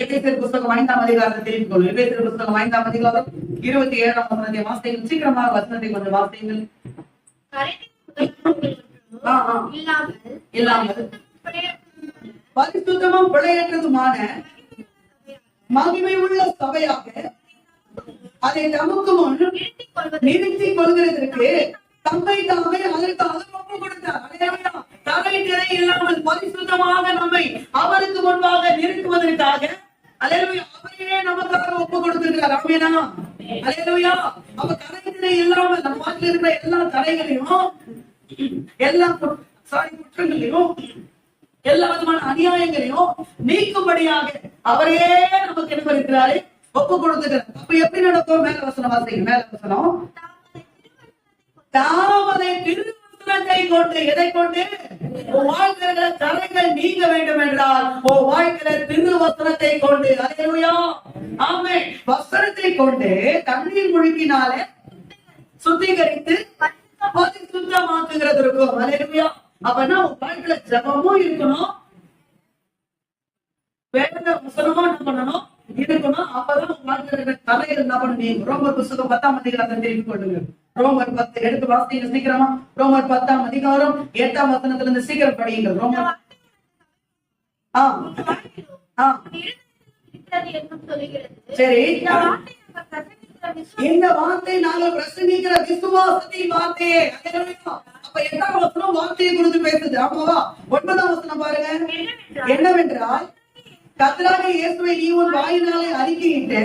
எபேசியர் புஸ்தகம் 5ஆம் அதிகாரத்தை திருப்பிக் கொள்ளும். எபேசியர் புஸ்தகம் 5ஆம் அதிகாரம் 27ஆம் வசனத்தை வாசியுங்கள். சீக்கிரமாக வசனத்தை கொஞ்சம் வாசியுங்கள். இல்லாமல் பரிசுத்தமும் பிழையற்றதுமான மகிமை உள்ள சபையாக அதை நமக்கு முன் நிறுத்திக் கொள்கிறதற்கு தம்மை தாமே அதற்காக ஒப்பு கொடுத்தார். தலை நிறை இல்லாமல் பரிசுத்தமாக நம்மை அவருக்கு முன்பாக நிறுத்துவதற்காக அவரையே நமக்காக ஒப்பு கொடுத்திருக்கிறார். ஆமென். அல்லேலூயா. அப்ப தலை நிறை இல்லாமல் நம்ம வாழ்க்கையில் இருக்கிற எல்லா தடைகளையும், எல்லா குற்றங்களையும், எல்லா விதமான அநியாயங்களையும் நீக்கும்படியாக அவரையே நமக்கு என்ன இருக்கிறாரு, ஒப்பு கொடுத்துக்கிறார். அப்ப எப்படி நடக்கும்? மேல வசனம் வாசிங்க. மேல வசனம், தாமதை திருவசனத்தை கொண்டு, எதை கொண்டு? வாழ்க்கையில தடைகள் நீங்க வேண்டும் என்றால் வாழ்க்கையில திருவசனத்தை கொண்டு. அல்லேலூயா. ஆமென். வசனத்தை கொண்டு தண்ணீர் முழுக்கினாலே சுத்திகரித்து சுத்தமாக்குகிறது இருக்கும். அல்லேலூயா. அப்பனா வாழ்க்கையில ஜபமும் இருக்கணும், வேத வசனமும் என்ன பண்ணணும், இருக்கணும். அப்பதான் வாழ்க்கையில தலையில் என்ன பண்ணுவீங்க. ரோமர் புஸ்தகம் 10ஆம் அதிகாரத்தை திருப்பி கொள்ளுங்க. ரோமர் 10 எடுத்து வாசிங்க சீக்கிரமா. ரோமர் 10ஆம் அதிகாரம் 8ஆம் வசனத்துல இருந்து சீக்கிரம் படியுங்க. ரோமர் சரி, இந்த வார்த்தை நாங்கள் பிரசங்கிக்கிற விசுவாசத்தின் வார்த்தையே. அப்ப 8ஆம் வசனம் வார்த்தையை குறித்து பேசுது. ஆமாவா? 9ஆம் வசனம் பாருங்க. என்னவென்றால் கர்த்தராகிய இயேசுவை நீ உன் வாயினாலே அறிக்கையிட்டு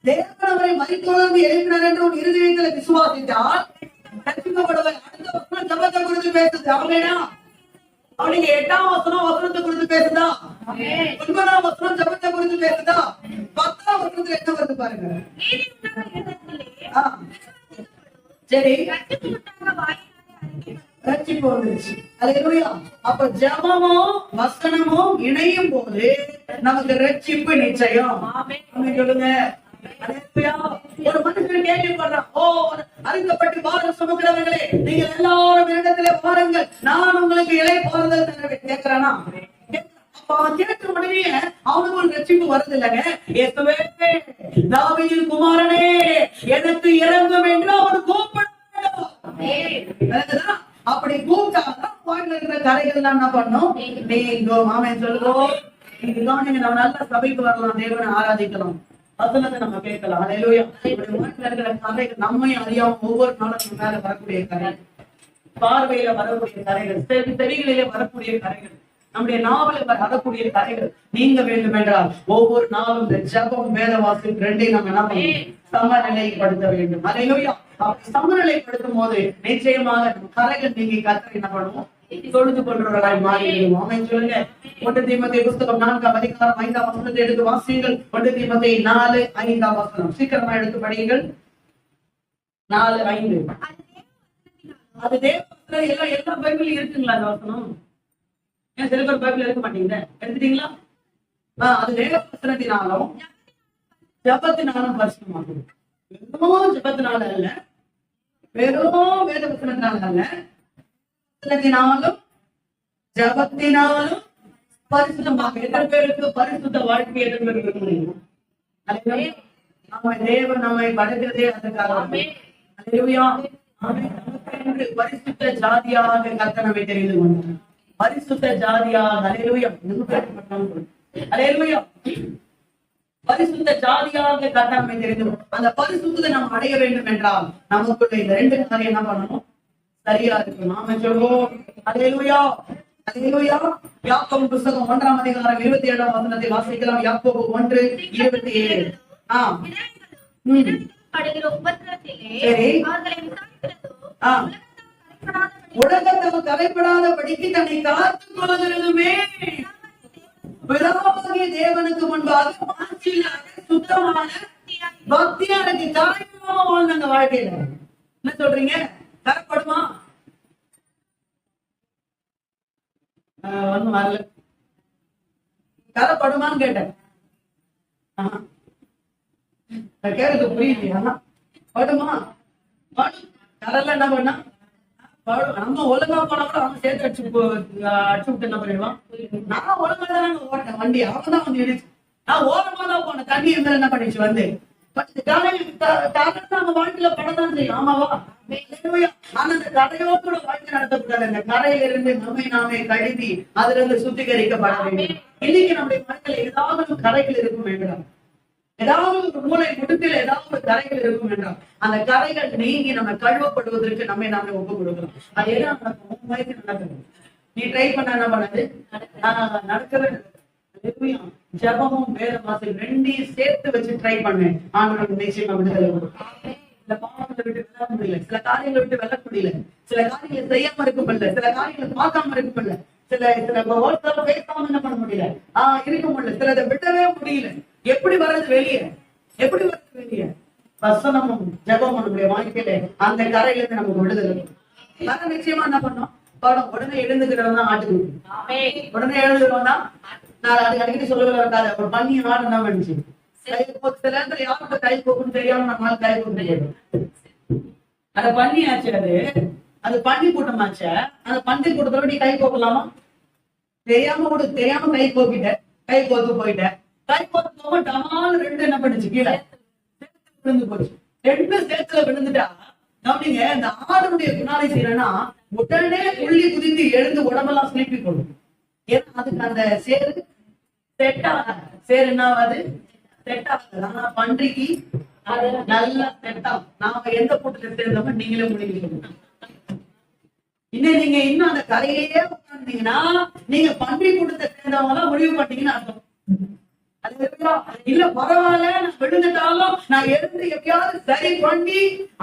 தேவன் அவரை மரித்தோரிலிருந்து எழுப்பினார் என்று உன் இருதயத்திலே விசுவாசித்தால் ரட்சிக்கப்படுவாய். அடுத்த வசனம் ஜெபத்தை குறித்து பேசுது. ஆமென். அவனுக்கு 8ஆம் வசனம் வசனத்தை குறித்து பேசுதா? 9ஆம் வசனம் ஜெபத்தை குறித்து பேசுதா? 10ஆம் வசனத்துல என்ன வருது பாருங்க. சரி, ரட்சிப்பு வந்துருச்சு. அல்லேலூயா. அப்ப ஜெபமும் வசனமும் இணையும் போது நமக்கு ரட்சிப்பு நிச்சயம். ஆமென் சொல்லுங்க. ஒரு மனுஷன் கேள்விப்படுறான், அறிந்தப்பட்டு பாரம் சுமக்கிறவர்களே நீங்கள் எல்லாரும் இடத்திலே பாருங்கள், நான் உங்களுக்கு இலை பாருங்கள் தருவேன். கேட்கிறானா? கேட்கிற உடனே அவனுக்கு ஒரு ரட்சிப்பு வருது இல்லைங்க. இயேசுவே தாவீதின் குமாரனே எனக்கு இறங்கும் என்று அவன் கூப்பிடுறான். அப்படி கூப்பிட்டாதான் வாழ்க்கையில இருக்கிற கரைகள் எல்லாம் என்ன பண்ணும், நீங்கும். ஆமென் சொல்லுவோம். இதுதான் நீங்க நம்ம நல்ல சபைக்கு வரலாம், தேவனை ஆராதிக்கலாம், வசனத்தை நம்ம கேட்கலாம். அல்லேலூயா. வாழ்க்கையில இருக்கிற கரைகள் நம்மை அறியாம ஒவ்வொரு நாளும் நம்ம மேல வரக்கூடிய கரைகள், பார்வையில வரக்கூடிய கரைகள், செவிகளிலே வரக்கூடிய கரைகள், நம்முடைய நாவல வரக்கூடிய கரைகள் நீங்க வேண்டும் என்றால் ஒவ்வொரு நாளும் இந்த ஜெபம் வேத வாசிப்பு ரெண்டையும் நம்ம என்ன பண்ணணும், சமநிலைப்படுத்த வேண்டும். அல்லேலூயா. அப்படி சமநிலைப்படுத்தும் போது நிச்சயமாக கரைகள் நீங்க கர்த்தரை என்ன பண்ணுவோம், தொழுது கொள்றவர்களாய் மாறிவிடுவோம். ஆமென் சொல்லுங்க. 1 தீமோத்தேயு புஸ்தகம் 4ஆம் அதிகாரம் 5ஆம் வசனத்தை எடுத்து வாசியுங்கள். 1 தீமோத்தேயு 4:5 வசனம் சீக்கிரமா எடுத்து படியுங்கள். 4:5. அது தேவ எல்லாம் எல்லா பைபிளும் இருக்குங்களா அந்த வசனம்? ஏன் சில பேர் பைபிள் எடுக்க மாட்டீங்க, எடுத்துட்டீங்களா? அது தேவ வசனத்தினாலும் ஜபத்தினாலும் பரிசுத்தமாகும். வெறும் ஜபத்தினால அல்ல, வெறும் வேத வசனத்தினால அல்ல, வசனத்தினாலும் ஜபத்தினாலும் பரிசுத்தமாக. எத்தனை பேருக்கு பரிசுத்த வாழ்க்கை எத்தனை பேர் இருக்க முடியும்? நம்ம தேவன் நம்மை படைக்கிறதே அதுக்காக. அல்லேலூயா. நமக்கு பரிசுத்த ஜாதியாக கர்த்தர் நம்மை தெரிந்து கொண்டார். பரிசுத்த ஜாதியாக. அல்லேலூயா. அல்லேலூயா. பரிசுத்த ஜாதியாக கர்த்தர் தெரிந்து அந்த பரிசுத்தத்தை நாம் அடைய வேண்டும் என்றால் நமக்குள்ள இந்த ரெண்டு காரியம் என்ன பண்ணணும்? சரியா இருக்கு. நாம சொல்லுவோம் அல்லேலூயா, அல்லேலூயா. யாக்கோபு புத்தகம் 1ஆம் அதிகாரம் 27ஆம் வசனத்தை வாசிக்கலாம். யாக்கோபு 1:27. உலகத்தால் கரைப்படாதபடிக்கு தன்னை காத்துக் கொள்கிறதுமே பிதாவாகிய தேவனுக்கு முன்பாக சுத்தமான பக்தியானுக்கு கரைப்படாம வாழ்ந்தாங்க வாழ்க்கையில. என்ன சொல்றீங்க? கரைப்படுமா? ஒண்ணும் வரல. கரைப்படுமான்னு கேட்டேன். கேட்கறது புரியலையா? படுமா? படும். கரைல என்ன பண்ணா நம்ம ஒழுங்கா போனா கூட அவன் சேர்த்து அடிச்சு விட்டு என்ன பண்ணிடுவான்? நான் ஒழுங்கா தானே ஓட்டேன் வண்டி, அவன் தான் வந்து இடிச்சு. நான் ஓரமா தான் போனேன், தண்ணி இருந்தா என்ன பண்ணிச்சு வந்து நம்ம வாழ்க்கையில படத்தான் செய்யும். ஆமாவா? ஆனா அந்த கரையோட வாழ்க்கை நடத்தக்கூடாது. அந்த கரையில இருந்து நம்மை நாமே கழுவி அதுல இருந்து சுத்திகரிக்கப்பட வேண்டும். இன்னைக்கு நம்முடைய வாழ்க்கையில ஏதாவது கரைகள் இருக்கும் என்றால், ஏதாவது ஒரு மூளை முடுக்கில் ஏதாவது ஒரு கரைகள் இருக்கும் என்றால், அந்த கரைகள் நீங்கி நம்ம கழுவப்படுவதற்கு நம்மை நாமே ஒப்பு கொடுக்கிறோம். அது என்ன நடக்கும்? நீ ட்ரை பண்ண என்ன பண்ணது நடக்கிறது? ஜபமும் வேத வாசல் ரெண்டையும் சேர்த்து வச்சு ட்ரை பண்ணேன். ஆண்டவருக்கு நிச்சயமா விடுதலை கொடுக்கும். சில பாவங்களை விட்டு வெல்ல முடியல, சில காரியங்களை விட்டு வெல்ல முடியல, சில காரியங்களை செய்யாம இருக்க முடியல, சில காரியங்களை பார்க்காம இருக்க முடியல, சில பேசாம என்ன பண்ண முடியல, இருக்க முடியல, சிலதை விடவே முடியல. எப்படி வர்றது வெளியே? எப்படி வர்றது வெளியே? வசனமும் ஜபமும் நம்முடைய வாழ்க்கையில அந்த கரையில இருந்து நமக்கு விடுதலை. அதான் நிச்சயமா என்ன பண்ணோம்? படம் உடனே எழுந்துக்கிறவன் தான் ஆட்டுக்கு உடனே எழுந்துக்கிறவன் தான். நான் அது அடிக்கடி சொல்லவே இருக்காது. ஒரு பண்ணி ஆடு என்ன பண்ணுச்சு? சில நேரத்துல யாருக்கு கை போக்குன்னு தெரியாம நம்மளால கை போக்க தெரியாது. அதை பண்ணி ஆச்சு, அது பண்ணி கூட்டமாச்ச. அந்த பன்றி கூட்டத்தோட நீ கை போக்கலாமா? தெரியாம கூட தெரியாம கை போக்கிட்ட, கை கோத்து போயிட்ட. கை கோத்து போக டமால் ரெண்டு என்ன பண்ணுச்சு? கீழே விழுந்து போச்சு. ரெண்டு சேர்த்துல விழுந்துட்டா அப்படிங்க. இந்த ஆடுடைய குணாலை செய்யறேன்னா உடனே புள்ளி குதிந்து எழுந்து உடம்பெல்லாம் சிலிப்பி கொள்ளும். ஏன்னா அதுக்கு அந்த சேரு செட் ஆகாது. சேரு என்ன ஆகாது? செட் ஆகாது. ஆனா பன்றிக்கு அது நல்லா செட் ஆகும். நாம எந்த கூட்டத்தை சேர்ந்தோமோ நீங்களே முடிவு. இன்னும் நீங்க இன்னும் அந்த கரையிலேயே உட்கார்ந்தீங்கன்னா நீங்க பன்றி கூட்டத்தை சேர்ந்தவங்க எல்லாம் முடிவு பண்ணீங்கன்னு அர்த்தம். இல்ல பரவாயில்ல, நான் விழுந்துட்டாலும் நான் எழுந்து எப்பயாவது சரி பண்ணி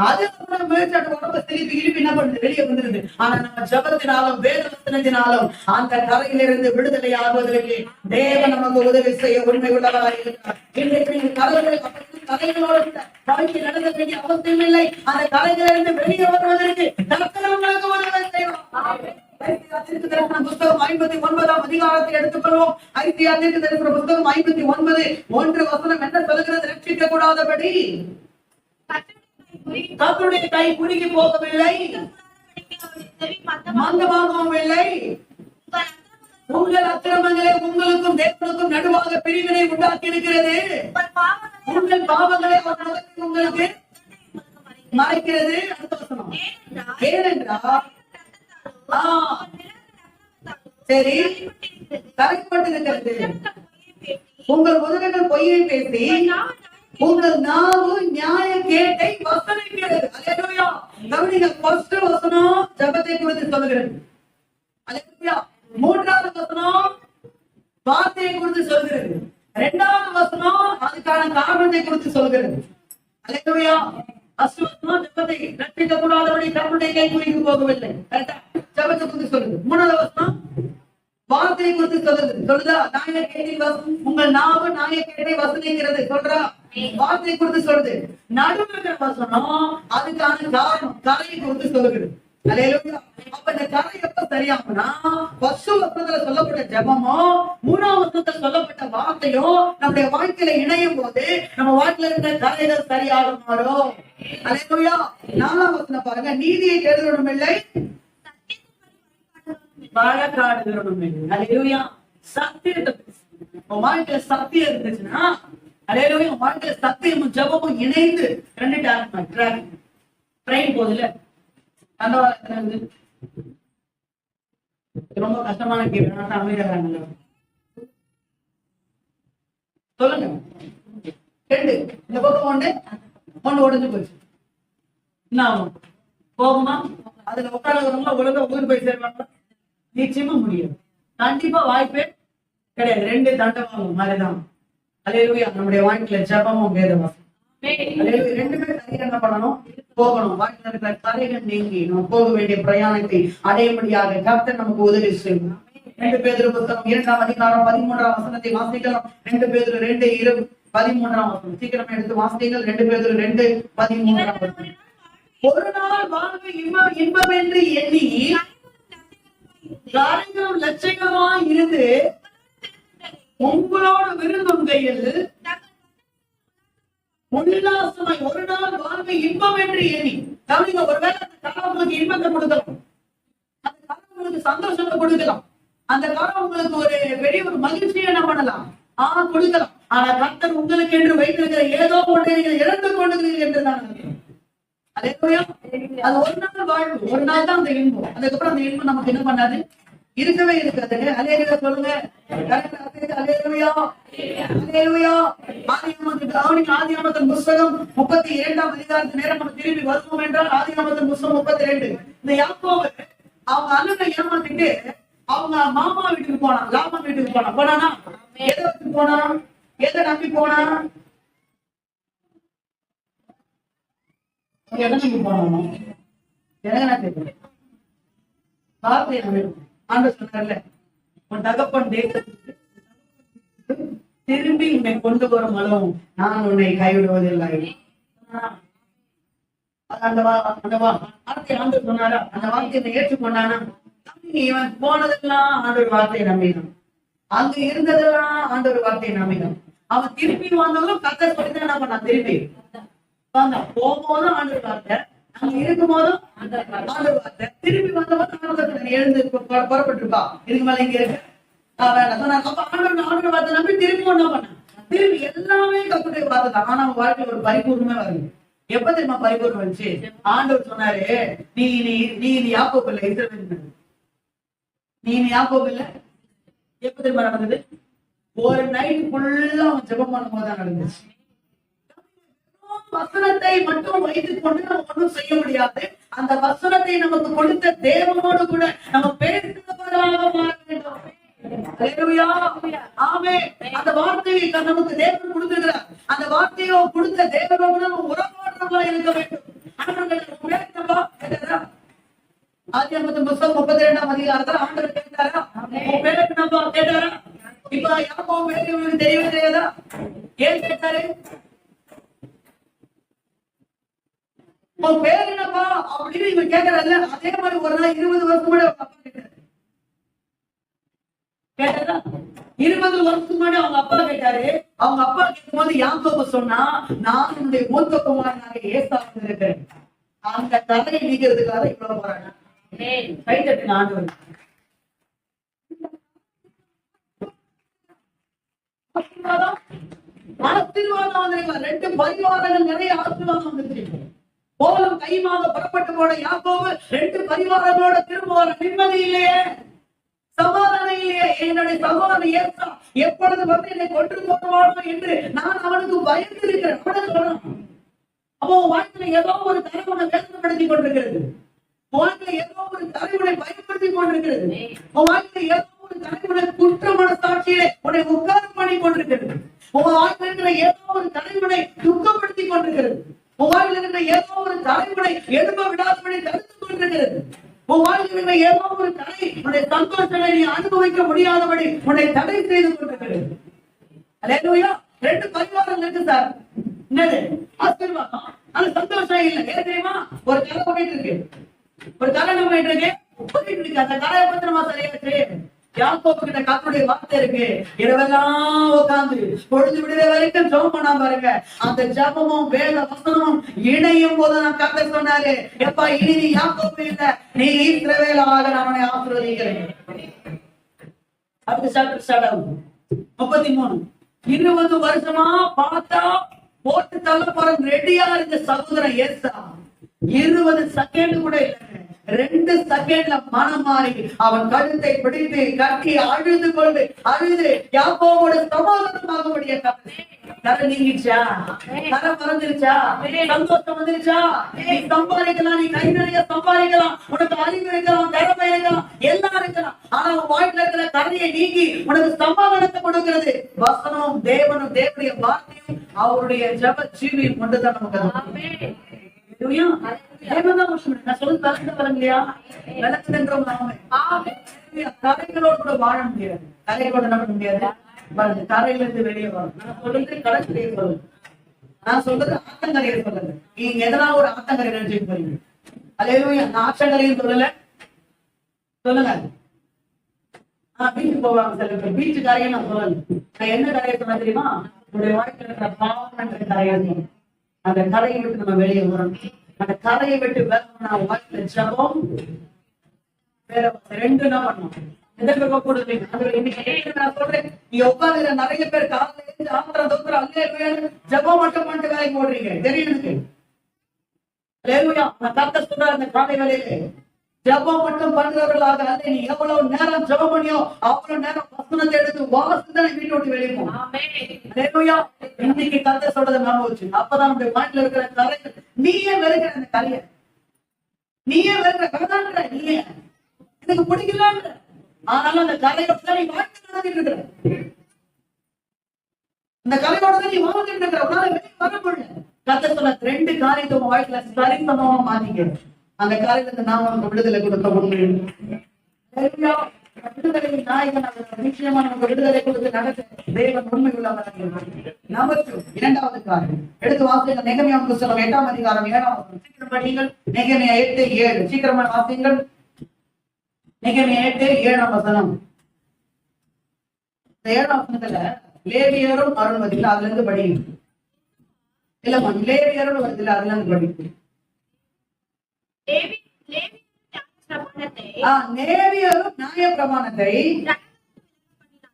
அதுக்கப்புறம் முயற்சி உடம்ப திருப்பி இருப்பி என்ன பண்ணுது? வெளியே வந்துருது. ஆனா நம்ம ஜபத்தினாலும் வேதத்தினாலும் அந்த கரையிலிருந்து விடுதலை ஆகுவதற்கு தேவன் நமக்கு உதவி செய்ய உண்மை உள்ளவராக இருக்கிறார். இன்றைக்கு நீங்க கரைகளோடு வாழ்க்கை நடந்த வேண்டிய அவசியம் இல்லை. அந்த கரைகளிலிருந்து வெளியே வருவதற்கு கர்த்தர் உங்களுக்கு உதவி செய்வார். புத்தகம் 59ஆம் அதிகாரத்தை எடுத்துக்கொள்வோம். புத்தகம் 59:1 வசனம் என்ன சொல்கிறது? ரட்சிக்க கூடாதபடி கர்த்தருடைய கை குறுகி போகவில்லை, மந்தமாகவும் இல்லை. உங்கள் அக்கிரமங்களே உங்களுக்கும் தேவனுக்கும் நடுவாக பிரிவினை உண்டாக்கி இருக்கிறது. உங்கள் பாவங்களை உங்களுக்கு மறைக்கிறது. அடுத்த வசனம். ஏனென்றால் சரி கரைப்பட்டிருக்கிறது. உங்கள் உதவிகள் பொய்யை பேசி உங்கள் நாவு நியாய கேட்டை வசனிக்கிறது. அல்லேலூயா. கவனிங்க, ஃபர்ஸ்ட் வசனம் ஜெபத்தை குறித்து சொல்லுகிறது. அல்லேலூயா. மூன்றாவது வசனம் வார்த்தையை குறித்து சொல்கிறது. இரண்டாவது வசனம் அதுக்கான காரணத்தை குறித்து சொல்கிறது. அல்லேலூயா. ஜபத்தை ரட்சிக்க கூடாதபடி கர்த்தருடைய கை குறுகி போகவில்லை. ஜபத்தை குறித்து சொல்லுது. மூணாவது வசனம் வார்த்தையை குறித்து சொல்லுதா? உங்கள் நாவு நாயக்கேட்டை வசனிக்கிறது சொல்றா. வார்த்தையை குறித்து சொல்லுது. நடுவில் வசனம் அதுக்கான காரணம் கரையை குறித்து சொல்லுகிறது. அப்ப இந்த கரை எப்ப சரியாகும்னா ஃபர்ஸ்ட் வசனத்துல சொல்லப்பட்ட ஜபமோ மூணாவது வசனத்துல சொல்லப்பட்ட வார்த்தையோ நம்முடைய வாழ்க்கையில இணையும் போது நம்ம வாழ்க்கையில இருக்கிற கரைகள் சரியாக மாறும். அல்லேலூயா. 4ஆம் வசனம் பாருங்க. நீதியை தேடுவதும் இல்லை, வழக்காடுகிறதும் இல்லை. அல்லேலூயா. சத்தியத்தை வாழ்க்கையில சத்தியம் இருந்துச்சுன்னா, அல்லேலூயா, வாழ்க்கையில சத்தியமும் ஜபமும் இணைந்து ரெண்டு ட்ரெயின் போகுதுல. அந்த ரொம்ப கஷ்டமான கேள்வி. அமைதியாக சொல்லுங்க. ரெண்டு, இந்த பக்கம் ஒண்ணு உடைஞ்சு போச்சு. என்ன ஆகும்? போகுமா? அதுல உட்காந்துக்கிறவங்க ஒழுங்கா ஊர் போய் சேர்வாங்க? நிச்சயமா முடியாது. கண்டிப்பா வாய்ப்பே கிடையாது. ரெண்டு தண்டவாளம் மாதிரிதான். அல்லேலூயா. நம்முடைய வாழ்க்கையில ஜெபமும் வேதவாசம். ரெண்டு பேரும் சரியா என்ன பண்ணணும்? போகணும். வாழ்க்கையில இருக்கிற தடைகள் நீங்கி நம்ம போக வேண்டிய பிரயாணத்தை அடையபடியாக கர்த்தர் நமக்கு உதவி செய்யணும். 2 பேதுரு புத்தகம் 2ஆம் அதிகாரம் 13ஆம் வசனத்தை வாசிக்கலாம். 2 பேதுரு 2:13 வசனம். சீக்கிரமா எடுத்து வாசிங்கள். 2 பேதுரு 2:13 வசனம். ஒரு நாள் வாழ்வு இன்பம் என்று எண்ணி காரியங்களும் லட்சணமாய் இருந்து உங்களோடு விருந்துகையில் உல்லாசமாய் ஒரு நாள் வாழ்வு இன்பம் என்று எண்ணி. கவனிங்க, ஒருவேளை அந்த காலம் உங்களுக்கு இன்பத்தை கொடுக்கலாம், அந்த காலம் உங்களுக்கு சந்தோஷத்தை கொடுக்கலாம், அந்த காலம் உங்களுக்கு ஒரு பெரிய ஒரு மகிழ்ச்சியை என்ன பண்ணலாம் கொடுக்கலாம். ஆனா கர்த்தர் உங்களுக்கு என்று வைத்திருக்கிற ஏதோ ஒன்றை நீங்கள் இழந்து கொண்டிருக்கிறீர்கள் என்றுதான். அல்லேலூயா. அது ஒரு நாள் வாழ்வு, ஒரு நாள் தான் அந்த இன்பம். அதுக்கப்புறம் அந்த இன்பம் நமக்கு என்ன பண்ணாது, இருக்கவே இருக்காது. அல்லேலூயா சொல்லுங்க. அல்லேலூயா. அல்லேலூயா. ஆதியாகமத்தின் புத்தகம் 32ஆம் அதிகாரத்து நேரம் நம்ம திரும்பி வருவோம் என்றால், ஆதியாகமத்தின் புத்தகம் 32. இந்த யாக்கோபு அவங்க அண்ணனை ஏமாத்திட்டு அவங்க மாமா வீட்டுக்கு போனான், லாபான் வீட்டுக்கு போனான். போனானா? எதை வச்சு போனா? எதை நம்பி போனா? எதை நம்பி போனோம்? எனக்கு தெரியும். வார்த்தை நம்பி. ஆண்டவர் சொன்னார்ல, உன் தகப்பன் தேசத்துக்கு திரும்பி உன்னை கொண்டு வரும் அளவும் நான் உன்னை கைவிடுவதில்லை. அந்த வார்த்தை ஆண்டவர் சொன்னாரா? அந்த வார்த்தையை ஏற்றுக்கொண்டானா? இவன் போனதெல்லாம் ஆண்டவர் வார்த்தையை நம்பினான், அங்க இருந்ததெல்லாம் ஆண்டவர் வார்த்தையை நம்பினான். அவன் திருப்பி வந்ததும் கர்த்தர் சொல்லிதான் என்ன பண்ணான்? திருப்பி வந்தான். போகும்போதும் ஆண்டவர் வார்த்தை, அங்க இருக்கும் போதும் ஆண்டவர் வார்த்தை, திருப்பி வந்தபோது எழுந்து புறப்பட்டுருப்பா, இதுக்கு மேல இங்க இருக்கு ஆண்டவர் வார்த்தை நம்பி திருப்பி ஒண்ணா பண்ணான். திருப்பி எல்லாமே கர்த்தருடைய வார்த்தை தான். ஆனா அவன் வாழ்க்கையில ஒரு பரிபூர்ணமே வருது. எப்ப தெரியுமா பரிபூர்ணம் வந்துச்சு? ஆண்டவர் சொன்னாரு, நீ நீ நீ யாக்கோபு இல்ல, இஸ்ரவேல். நீ யாக்கோபு இல்ல. எப்ப தெரியுமா நடந்தது? ஒரு நைட் ஃபுல்லா அவன் ஜெபம் பண்ணும் போதுதான் நடந்துச்சு. வசனத்தை மட்டும் வைத்துக் கொண்டு நம்ம ஒன்றும் செய்ய முடியாது. அந்த வசனத்தை நமக்கு கொடுத்த தேவனோடு கூட நம்ம பேசுகிறவர்களாக மாற வேண்டும். அந்த வார்த்தையை நமக்கு தேவன் கொடுத்திருக்கிறார். அந்த வார்த்தையோ கொடுத்த தேவனோடு நம்ம உறவாடுறவர்களாக இருக்க வேண்டும். ஆதியாகமத்தின் புத்தகம் 32ஆம் அதிகாரத்துல ஆண்டவர் கேட்டாரா? பேருக்கு நம்ம கேட்டாரா? இப்ப யாக்கோபு பேருக்கு தெரியவே தெரியாதா? ஏன் கேட்டாரு? உன் பேர் என்னப்பா அப்படின்னு இவன் கேட்கறல்ல, அதே மாதிரி ஒரு நாள் 20 வருஷம் கூட அவங்க அப்பா கேட்டாரா? 20 வருஷத்துக்கு முன்னாடி அவங்க அப்பா கேட்டாரு. அவங்க அப்பா கேட்கும் போது யாக்கோபு சொன்னா, நான் உன்னுடைய மூத்த குமாரனாக ஏசாவு இருக்கிறேன். அந்த தடையை நீக்கிறதுக்காக இவ்வளவு போறாங்க. கை தட்டுங்க ஆண்டவர். ஆசீர்வாதம் வந்திருக்கா? 2 பரிவாரங்கள் நிறைய ஆசீர்வாதம் வந்துருக்கு. போலும் கையுமாக புறப்பட்டு போன யாக்கோபு 2 பரிவாரங்களோட திரும்ப வர நிம்மதி இல்லையே, சமாதானம் இல்லையே. என்னுடைய சகோதரன் ஏசா எப்பொழுது வந்து என்னை கொண்டு போடுவானோ என்று நான் அவனுக்கு பயந்து இருக்கிறேன். அப்போ வாழ்க்கையில ஏதோ ஒரு தலைமுறை வேதனைப்படுத்திக் கொண்டிருக்கிறது. வாழ்க்கையில ஏதோ ஒரு தலைமுறை பயன்படுத்தி கொண்டிருக்கிறது. வாழ்க்கையில ஏதோ ஒரு தலைமுறை குற்ற மனசாட்சியிலே உன்னை உட்கார பண்ணி கொண்டிருக்கிறது. உங்க வாழ்க்கையில் இருக்கிற ஏதோ ஒரு தலைமுறை துக்கப்படுத்திக் கொண்டிருக்கிறது. உன் வாழ்க்கையில் இருக்கிற ஏதோ ஒரு தலைமுறை எழுப்ப விடாதபடி தடுத்துக் கொண்டிருக்கிறது. உன் வாழ்க்கையில் இருக்கிற ஏதோ ஒரு தடை உன்னுடைய சந்தோஷங்களை நீ அனுபவிக்க முடியாதபடி உன்னை தடை செய்து கொண்டிருக்கிறது. அல்லேலூயா. 2 பரிவாரங்கள் இருக்கு சார். என்னது? ஆசீர்வாதம். அது சந்தோஷம் இல்லை. ஏன் தெரியுமா? ஒரு கதை போயிட்டு இருக்கு, ஒரு கதை நம்ம போயிட்டு இருக்கு. அந்த கதையை பத்தி நம்ம சரியாச்சு. யாக்கோபு கிட்ட கர்த்தருடைய வார்த்தை இருக்கு. இரவெல்லாம் உட்கார்ந்து பொழுது விடுதலை வரைக்கும் ஜெபம் பண்ணாம பாருங்க. அந்த ஜெபமும் வேத வசனமும் இணையும் போது நான் கர்த்தர் சொன்னாரு, எப்பா இனி நீ யாக்கோபு இல்ல, நீ இஸ்ரவேலாக நான் உன்னை ஆசீர்வதிக்கிறேன். அடுத்த சாப்டர் ஸ்டார்ட் ஆகும். 33. 20 வருஷமா பார்த்தா போட்டு தள்ள போற ரெடியா இருந்த சகோதரன் ஏசா 20 செகண்ட் கூட இல்லைங்க, 2 செகண்ட்ல மனம் மாறி அவன் கழுத்தை பிடித்து கட்டி அழுது கொண்டு யாக்கோபோடு சமாதானமாகும்படியா கரை நீங்கிடுச்சா? கரை மறந்துருச்சா? சந்தோஷம் வந்துருச்சா? நீ சம்பாதிக்கலாம், நீ கை நிறைய சம்பாதிக்கலாம், உனக்கு அறிவு இருக்கலாம், திறமை இருக்கலாம், எல்லாம் இருக்கலாம். ஆனா உன் வாழ்க்கையில இருக்கிற கரையை நீக்கி உனக்கு சமாதானத்தை கொடுக்கிறது வசனம், தேவனும் தேவனுடைய வார்த்தையும் அவருடைய ஜெப ஜீவியம் கொண்டுதான் நமக்கு. நான் சொல்றது விளங்குலையா? விளக்குதுன்றவங்க கரைகளோடு கூட வாழ முடியாது. கரைகளோட என்ன பண்ண முடியாது? கரையில இருந்து வெளியே வரும். நான் சொல்றது கடற்கரையை சொல்லுது, நான் சொல்றது ஆத்தங்கரையை சொல்லுது. நீங்க எதனா ஒரு ஆத்தங்கரை நினைச்சுட்டு போறீங்க. அல்லேலூயா. நான் ஆற்றங்கரையும் சொல்லல. சொல்லுங்க. பீச்சு போவாங்க சில பேர். பீச்சு கரையை நான் சொல்லல. நான் என்ன கரையை சொன்ன தெரியுமா? உங்களுடைய வாழ்க்கையில இருக்கிற பாவம் கரையை. அந்த கரையை விட்டு நம்ம வெளியே வரணும். அந்த கரையை விட்டு வேற வாழ்க்கையில ஜபம் வேற ரெண்டு தான் பண்ணணும். எதற்கு கூடுது? நான் சொல்றேன், நீங்க உட்கார்ந்து நிறைய பேர் காலையில ஆத்திரம் தோத்துற அல்லேலூயா ஜபம் மட்டும் பண்ணிட்டு வேலைக்கு ஓடுறீங்க. தெரியும் எனக்கு. அல்லேலூயா. நான் கர்த்தர் சொல்றாரு அந்த காலை வேலையில ஜபம் மட்டும் பண்றவர்களாக அல்ல. நீ எவ்வளவு நேரம் ஜபம் பண்ணியோ அவ்வளவு நேரம் வசனத்தை எடுத்து வாசித்து வீட்டை விட்டு வெளியே போகும். இன்னைக்கு கதை சொல்றதை ஞாபகம் வச்சு அப்பதான் நம்முடைய மாட்டில இருக்கிற கரை நீயே வெறுக்கிற அந்த கரைய நீயே வெறுக்கிற கதான்ற நீயே எனக்கு பிடிக்கலான்ற. ஆனாலும் அந்த கரையோட நீ வாழ்க்கை நடத்திட்டு இருக்கிற, இந்த கரையோட நீ வாழ்ந்துட்டு இருக்கிற, உன்னால வெளியே வர முடியல. கதை சொன்ன ரெண்டு காரியத்தை உங்க வாழ்க்கையில சரிசமமா மாத்திக்க. அந்த காரியத்துக்கு நாம நமக்கு விடுதலை கொடுக்க முடியும். விடுதலை நாயகன் நிச்சயமா நமக்கு விடுதலை கொடுத்து நடத்த தேவன் உண்மை உள்ளவராக. நமக்கு இரண்டாவது காரியம் எடுத்து வாசிங்க. நெகமியா புத்தகம் 8ஆம் அதிகாரம் 7ஆம் வசனம். சீக்கிரம் படியுங்கள். நெகமியா 8:7. சீக்கிரமா வாசிங்கள். நெகமியா 8:7ஆம் வசனம். இந்த 7ஆம் வசனத்துல லேவியரும் அருள் வருது, அதுல இருந்து படிங்க. இல்லம்மா, லேவியரும் வருது, அதுல இருந்து படிங்க. லேவியரும் நியாய பிரமாணத்தை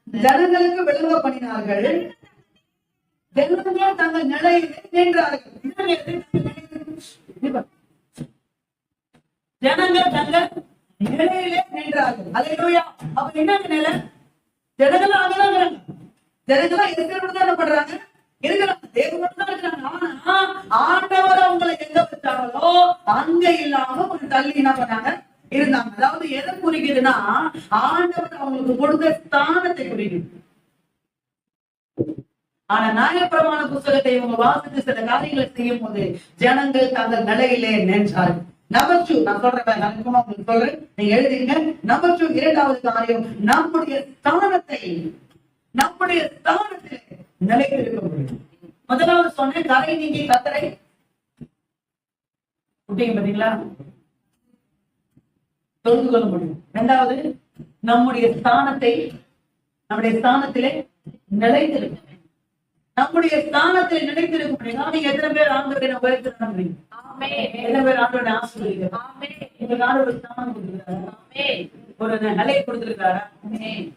ஜனங்களுக்கு விளங்க பண்ணினார்கள். ஜனங்கள் தங்கள் நிலையிலே நின்றார்கள். ஜனங்கள் தங்கள் நிலையிலே நின்றார்கள். அல்லேலூயா. அப்ப என்ன நிலை? ஜனங்கள் ஆகலாம். ஜனங்களா இருக்கிறவங்க என்ன பண்றாங்க? இருக்கிறாங்க. தேவனோட தான் இருக்கிறாங்க. ஆனா ஆண்டவர் அவங்களை எங்க வச்சாங்களோ அங்க இல்லாம கொஞ்சம் தள்ளி என்ன பண்ணாங்க? இருந்தாங்க. அதாவது எதை குறிக்குதுன்னா ஆண்டவர் அவங்களுக்கு கொடுத்த ஸ்தானத்தை குறிக்குது. ஆனா நியாயப்பிரமாண புத்தகத்தை இவங்க வாசித்து சில காரியங்களை செய்யும் போது ஜனங்கள் தங்கள் நிலையிலே நின்றார்கள். நம்பர் 2 நான் சொல்றேன், நான் உங்களுக்கு சொல்றேன், நீங்க எழுதிங்க. நம்பர் 2 இரண்டாவது காரியம், நம்முடைய ஸ்தானத்தை நிலைத்து இருக்க முடியும். முதலாவது சொன்ன கரை நீங்கி கத்தரை பாத்தீங்களா தொழுது கொள்ள முடியும். இரண்டாவது நம்முடைய ஸ்தானத்திலே நிலைத்திருக்க, நம்முடைய ஸ்தானத்தில் நிலைத்திருக்க முடியும். நீங்க எத்தனை பேர் ஆண்டவரை உயர்த்த முடியும்? எத்தனை பேர் ஆண்டவரை ஆசீர்வதிக்கிறார்? எங்களுக்கு ஆண்டவர் ஸ்தானம் கொடுத்திருக்காரு, ஒரு நிலையை கொடுத்திருக்காரா?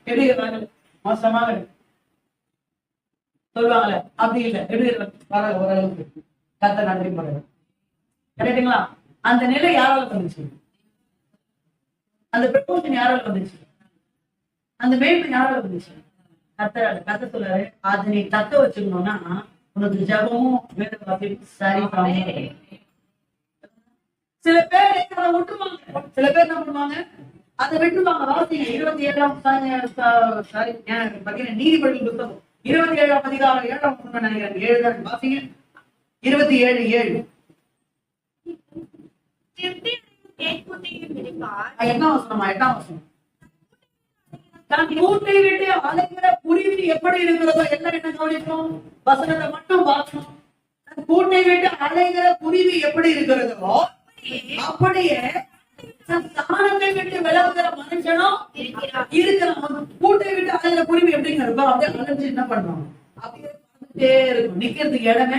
எப்படி இருக்காங்க? மோசமாக சொல்லுவாங்கல்ல, அப்படி இல்லை. எப்படி வர ஓரளவுக்கு கத்த நன்றி படுறது கரெக்டுங்களா? அந்த நிலை யாரால வந்துச்சு? அந்த ப்ரொபோஷன் யாரால வந்துச்சு? அந்த மேன்மை யாரால வந்துச்சு? கத்த சொல்றாரு, அதை நீ தக்க வச்சுக்கணும்னா உனக்கு ஜபமும் வேத வாசிப்பும் சரி. சில பேர் அதை விட்டுருவாங்க, சில பேர் என்ன பண்ணுவாங்க? அதை விட்டுருவாங்க. வாசிங்க 27ஆம் நீதிபதிகள் புத்தகம் 27ஆம் அதிகாரம் 7ஆம் வசனம் நினைக்கிறேன். 7 தான் வாசிங்க. 27:7. என்ன வசனமா? 8ஆம் வசனம். தன் கூட்டை விட்டு அலைகிற குருவி எப்படி இருக்கிறதோ எல்லாம் என்ன கவனிக்கும்? வசனத்தை மட்டும் பார்க்கணும். தன் கூட்டை விட்டு அலைகிற குருவி எப்படி இருக்கிறதோ அப்படியே ஸ்தானத்தை விட்டு விலகுகிற மனுஷனும் இருக்கிறான். கூட்டை விட்டு அலைகிற குருவி எப்படிங்க இருக்கும்? அப்படியே அலைஞ்சு என்ன பண்ணுவாங்க? அப்படியே பறந்துட்டே இருக்கும். நிக்கிறதுக்கு இடமே,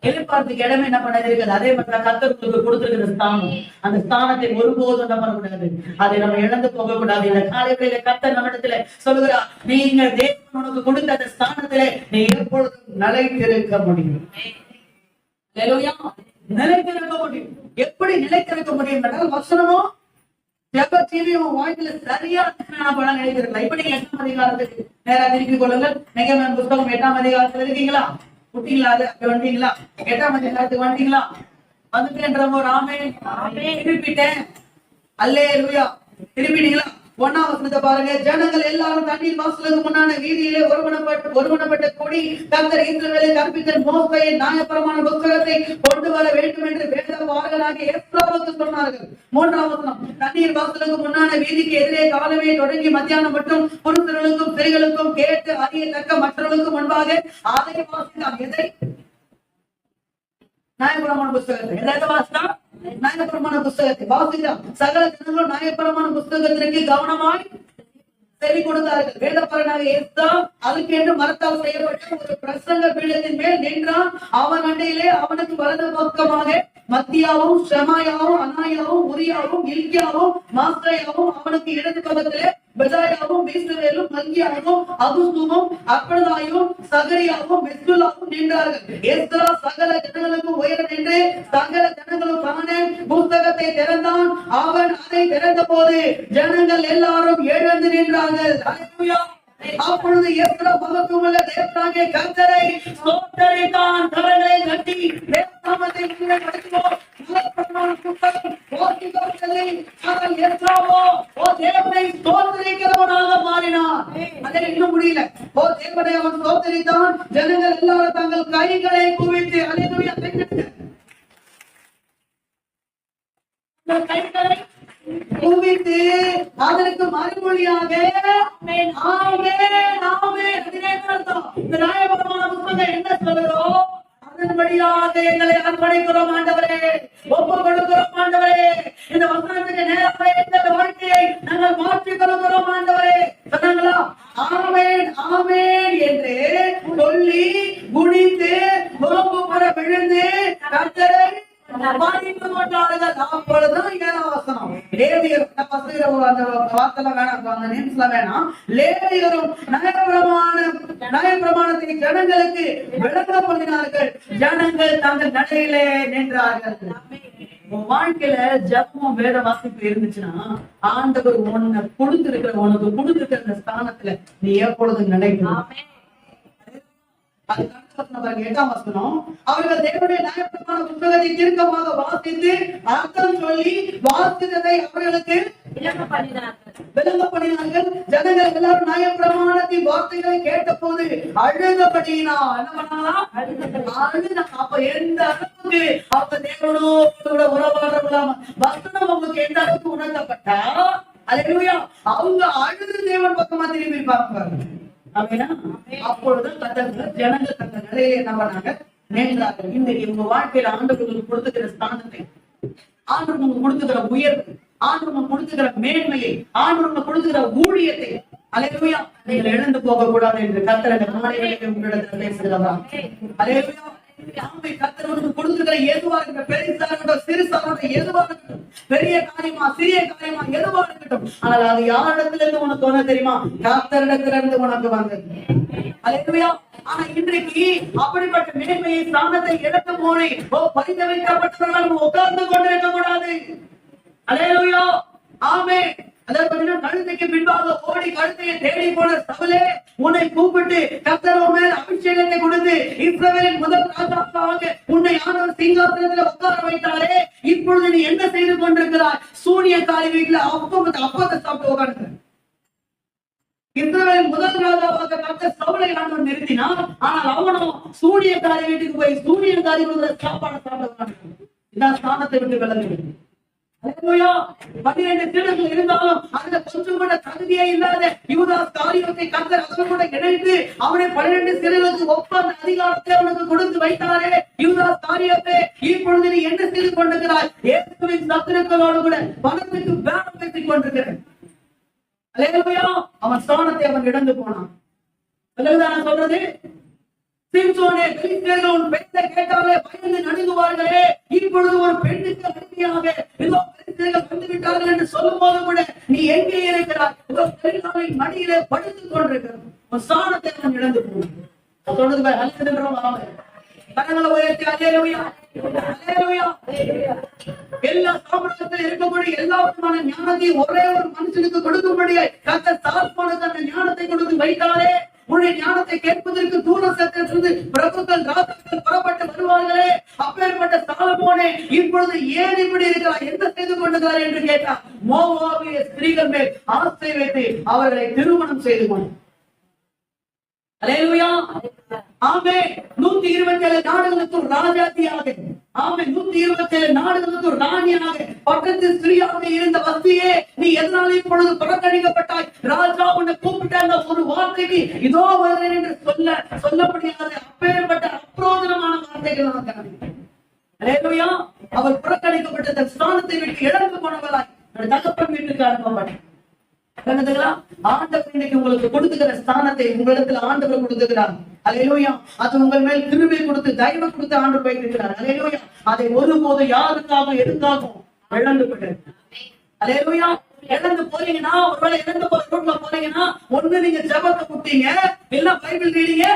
எதிர்பார்த்துக்கு இடமே என்ன பண்ணது இருக்காது. அதே மாதிரி கர்த்தருக்கு கொடுத்திருக்கிற ஸ்தானம், அந்த ஸ்தானத்தை ஒருபோதும் என்ன பண்ணக்கூடாது, அதை நம்ம இழந்து போக கூடாது. இந்த காலையில கர்த்தர் நம்மிடத்துல சொல்லுகிறா, நீங்க தேவன் உனக்கு கொடுத்த அந்த ஸ்தானத்திலே நீ எப்பொழுதும் நிலைத்திருக்க முடியும். நிலைத்திருக்க முடியும். எப்படி நிலைத்திருக்க முடியும் என்றால் வசனமும் ஜெபத்தீவியம் வாழ்க்கையில சரியா நினைத்திருக்கலாம். இப்ப நீங்க 8ஆம் அதிகாரத்துக்கு நேரா திருப்பிக் கொள்ளுங்கள். நெகமியா புத்தகம் 8ஆம் அதிகாரத்துல இருக்கீங்களா? குட்டிங்களா? அது அப்படி வந்துட்டீங்களா? 8ஆம் அதிகாரத்துக்கு வந்துட்டீங்களா? வந்துட்டேன்ற ஒரு ஆமென். திருப்பிட்டேன். அல்லேலூயா. திருப்பிட்டீங்களா? 1ஆம் வசனத்தை பாருங்க. ஜனங்கள் எல்லாரும் தண்ணீர் வாசலுக்கு முன்னான வீதியிலே ஒருமனப்பட்ட கூடி கர்த்தர் இஸ்ரவேலை கற்பித்த மோசேயின் நியாயப்பிரமாண புத்தகத்தை கொண்டு வர வேண்டும் என்று வேதபாரகனாகிய எஸ்றாவுக்கு சொன்னார்கள். 3ஆம் வசனம். தண்ணீர் வாசலுக்கு முன்னான வீதிக்கு எதிரே காலமே தொடங்கி மத்தியானம் மட்டும் புருஷர்களுக்கும் ஸ்திரீகளுக்கும் கேட்டு அறியத்தக்க மற்றவர்களுக்கு முன்பாக அதை வாசித்தார். எதை? நியாயப்பிரமாண புஸ்தகத்தை. எதாவது வாசித்தா? நியாயப்பிரமாண புஸ்தகத்தை வாசித்தான். சகல ஜனங்களும் நியாயப்பிரமாண புஸ்தகத்திற்கு கவனமாய் செவி கொடுத்தார்கள். வேதபாரகனாகிய எஸ்றா அதுக்கு என்று மரத்தால் செய்யப்பட்ட ஒரு பிரசங்க பீடத்தின் மேல் நின்றான். அவன் அண்டையிலே அவனுக்கு வலது பக்கமாக மத்தியாவும் ஷமாயாவும் அனாயாவும் உரியாவும் இல்கியாவும் மாஸ்டரையாவும் அவனுக்கு இடது பக்கத்திலே பெதாயாவும் மீஸ்ரவேலும் மல்கியாவும் அபுசூமும் அப்ரதாயும் சகரியாவும் மெஸ்குல்லாவும் நின்றார்கள். எஸ்றா சகல ஜனங்களுக்கும் உயர நின்று சகல ஜனங்களும் காண புஸ்தகத்தை திறந்தான். அவன் அதை திறந்த போது ஜனங்கள் எல்லாரும் எழுந்து நின்றார்கள். அல்லேலூயா. அப்பொழுது எஸ்றா மகத்துவமுள்ள தேவனாகிய கர்த்தரை ஸ்தோத்தரித்தான். கரங்களை தட்டி தேவநாமத்தை மகிமைப்படுத்துவோம். முடியல. அவன் ஸ்தோத்தரித்தான். ஜனங்கள் எல்லாரும் தங்கள் கைகளை குவித்து அல்லேலூயா கைகளை குவித்து அதற்கு மறுமொழியாக ஆமென் ஆமென் ஆமென். இந்த நியாயப்பிரமாண புத்தகம் என்ன சொல்லுறோம்? அதன்படியாக எங்களை அர்ப்பணிக்கிறோம் ஆண்டவரே, ஒப்பு கொடுக்கிறோம் ஆண்டவரே. இந்த வசனத்துக்கு நேராக எங்கள் வாழ்க்கையை நாங்கள் மாற்றிக் கொள்கிறோம் ஆண்டவரே. சொன்னாங்களா? ஆமென் ஆமென் என்று சொல்லி குனிந்து முகப்பு புற விழுந்து கர்த்தரை அப்பொழுதுதான் 7ஆம் வசனம். லேவியர் அந்த வார்த்தை வேணாம், அந்த நேம்ஸ்ல வேணாம். லேவியரும் நியாயப்பிரமாணத்தை ஜனங்களுக்கு விளங்க பண்ணினார்கள். ஜனங்கள் தங்கள் நடையிலே நின்றார்கள். உன் வாழ்க்கையில ஜபமும் வேத வாசிப்பு இருந்துச்சுன்னா ஆண்டவர் உனக்கு கொடுத்திருக்கிற அந்த ஸ்தானத்துல நீ எப்பொழுதும் நினைக்கணும். அதுக்கு 8ஆம் வசனம். அவர்கள் தேவனுடைய நியாயப்பிரமாண புத்தகத்தை தீர்க்கமாக வாசித்து அர்த்தம் சொல்லி வாசித்ததை அவர்களுக்கு விளங்க பண்ணினார்கள். ஜனங்கள் எல்லாரும் நியாயப்பிரமாணத்தின் வார்த்தைகளை கேட்ட போது அழுதபடினா என்ன பண்ணலாம்? அழுது. அப்ப எந்த அளவுக்கு அவங்க தேவனோட உறவாடலாம் வசனம் அவங்களுக்கு எந்த அளவுக்கு உணர்த்தப்பட்டா அல்லேலூயா அவங்க அழுது தேவன் பக்கமா திரும்பி பார்ப்பாங்க. அப்பொழுது ஜனங்கள் தங்கள் நிலையை என்ன பண்ணாங்க? நேர்ந்தார்கள். இன்றைக்கு உங்க வாழ்க்கையில ஆண்டவர்களுக்கு கொடுத்துக்கிற ஸ்தானத்தை, ஆண்டவர்களுக்கு கொடுத்துக்கிற உயர்வு, ஆண்டவர்களுக்கு கொடுத்துக்கிற மேன்மையை, ஆண்டவர்களுக்கு கொடுத்துக்கிற ஊழியத்தை அல்லேலூயா நீங்கள் இழந்து போக கூடாது என்று கர்த்தர் இந்த காலையிலே உங்களிடத்தில் பேசுகிறதா? அல்லேலூயா. கர்த்தருக்கு கொடுத்துக்கிற எதுவா இருக்கட்டும், பெரிசா இருக்கட்டும், சிறுசா இருக்கட்டும், எதுவா இருக்கட்டும், பெரிய காரியமா சிறிய காரியமா எதுவா இருக்கட்டும், ஆனால் அது யாரிடத்துல இருந்து உனக்கு வந்த தெரியுமா? கர்த்தரிடத்துல இருந்து உனக்கு வந்தது. அல்லேலூயா. ஆனா இன்றைக்கு அப்படிப்பட்ட மேன்மையை ஸ்தானத்தை இழக்க போய் பரிதவிக்கப்பட்டவர்கள் உட்கார்ந்து கொண்டிருக்க கூடாது. அல்லேலூயா. ஆமென். அதாவது கழுதைக்கு பின்பாக ஓடி கழுதையை தேடி போன சவுலே உன்னை கூப்பிட்டு கர்த்தர் மேல் அபிஷேகத்தை கொடுத்து இஸ்ரவேலின் முதல் ராஜாவாக உன்னை ஆண்டவர் சிங்காசனத்துல உட்கார வைத்தாரே, இப்பொழுது நீ என்ன செய்து கொண்டிருக்கிறாய்? சூனியக்காரி வீட்டுல அப்பத்தை சாப்பிட்டு உட்கார்ந்து. இஸ்ரவேலின் முதல் ராஜாவாக கர்த்தர் சவுலை ஆண்டவர் நிறுத்தினார். ஆனால் அவனும் சூனியக்காரி வீட்டுக்கு போய் சூனியக்காரி சாப்பாடு சாப்பிட இந்த ஸ்தானத்தை விட்டு விலகு. 12 சீடர்கள் இருந்தாலும் அந்த கொஞ்சம் கூட தகுதியே இல்லாத யூதாஸ் காரியத்தை கர்த்தர் அதன் கூட இணைத்து அவனை 12 சீடர்களுக்கு ஒப்பந்த அதிகாரத்தை அவனுக்கு கொடுத்து வைத்தாரே. யூதாஸ் காரியத்தை இப்பொழுது நீ என்ன செய்து கொண்டிருக்கிறாய்? இயேசுவின் சத்துருக்களோடு கூட பணத்துக்கு பேரம் பேசிக் கொண்டிருக்கிறேன். அல்லேலூயா. அவன் ஸ்தானத்தை அவன் இழந்து போனான். நான் சொல்றது சிம்சோனே, பெலிஸ்தர்கள் உன் பெண்ணை கேட்டாலே பயந்து நடுங்குவார்களே, இப்பொழுது ஒரு பெண்ணுக்கு அடிமையாக இதோ பெலிஸ்தர்கள் வந்துவிட்டார்கள் என்று சொல்லும் போது கூட நீ எங்கே இருக்கிறாய்? இதோ பெலிஸ்தரின் மடியிலே படுத்துக் கொண்டிருக்கிறார். உன் ஸ்தானத்தை அவன் இழந்து போனான். சொல்றது அல்லேலூயா. கரங்களை உயர்த்தி அல்லேலூயா அல்லேலூயா. எல்லா சாப்பிடத்தில் இருக்கக்கூடிய எல்லா விதமான ஞானத்தையும் ஒரே ஒரு மனுஷனுக்கு கொடுக்கும்படியாய் கர்த்தர் சாத்மானுக்கு அந்த ஞானத்தை கொடுத்து வைத்தாரே. உன்னை தேவனுடைய ஞானத்தை கேட்பதற்கு தூரத்திலிருந்து பிரபுக்கள் ராஜாக்கள் புறப்பட்டு வருவார்களே, அப்பேற்பட்ட சாலமோனே இப்பொழுது ஏன் இப்படி இருக்கிறார், என்ன செய்து கொண்டிருக்கிறார் என்று கேட்டார். மோவாபிய ஸ்திரீகள் மேல் ஆசை வைத்து அவர்களை திருமணம் செய்து கொண்டார். அல்லேலூயா, ஆமென். 127 நாடுகளுக்கு ஒரு ராஜாத்தியாக, ஆமென், 127 நாடுகளுக்கு ஒரு ராணியாக, பக்கத்து ஸ்திரீயாக இருந்த வஸ்தியே, நீ எதனால இப்பொழுது புறக்கணிக்கப்பட்டாய்? ராஜா உன்னை கூப்பிட்டாங்க ஒரு வார்த்தைக்கு இதோ வருகிறேன் என்று சொல்ல முடியாத அப்பேற்பட்ட அப்ரோதனமான வார்த்தைகள் நமக்கு. அல்லேலூயா, அவள் புறக்கணிக்கப்பட்ட தன் ஸ்தானத்தை விட்டு இழந்து போனவளாய் தகப்பன் வீட்டுக்கு அனுப்பப்பட்டார். ஆண்டவர் இன்னைக்கு உங்களுக்கு கொடுத்துக்கிற ஸ்தானத்தை உங்களிடத்துல ஆண்டவர் கொடுத்துக்கிறார். அல்லேலூயா, அது உங்கள் மேல் கிருபை கொடுத்து தயவு கொடுத்து ஆண்டவர் வைத்திருக்கிறார். அல்லேலூயா, அதை ஒருபோது யாருக்காக எதுக்காகவும் இழந்து விட்டு, அல்லேலூயா, இழந்து போறீங்கன்னா, ஒருவேளை இழந்து போற ரோட்ல போறீங்கன்னா, ஒண்ணு நீங்க ஜெபத்தை கொடுத்தீங்க, இல்ல பைபிள் ரீடிங்க,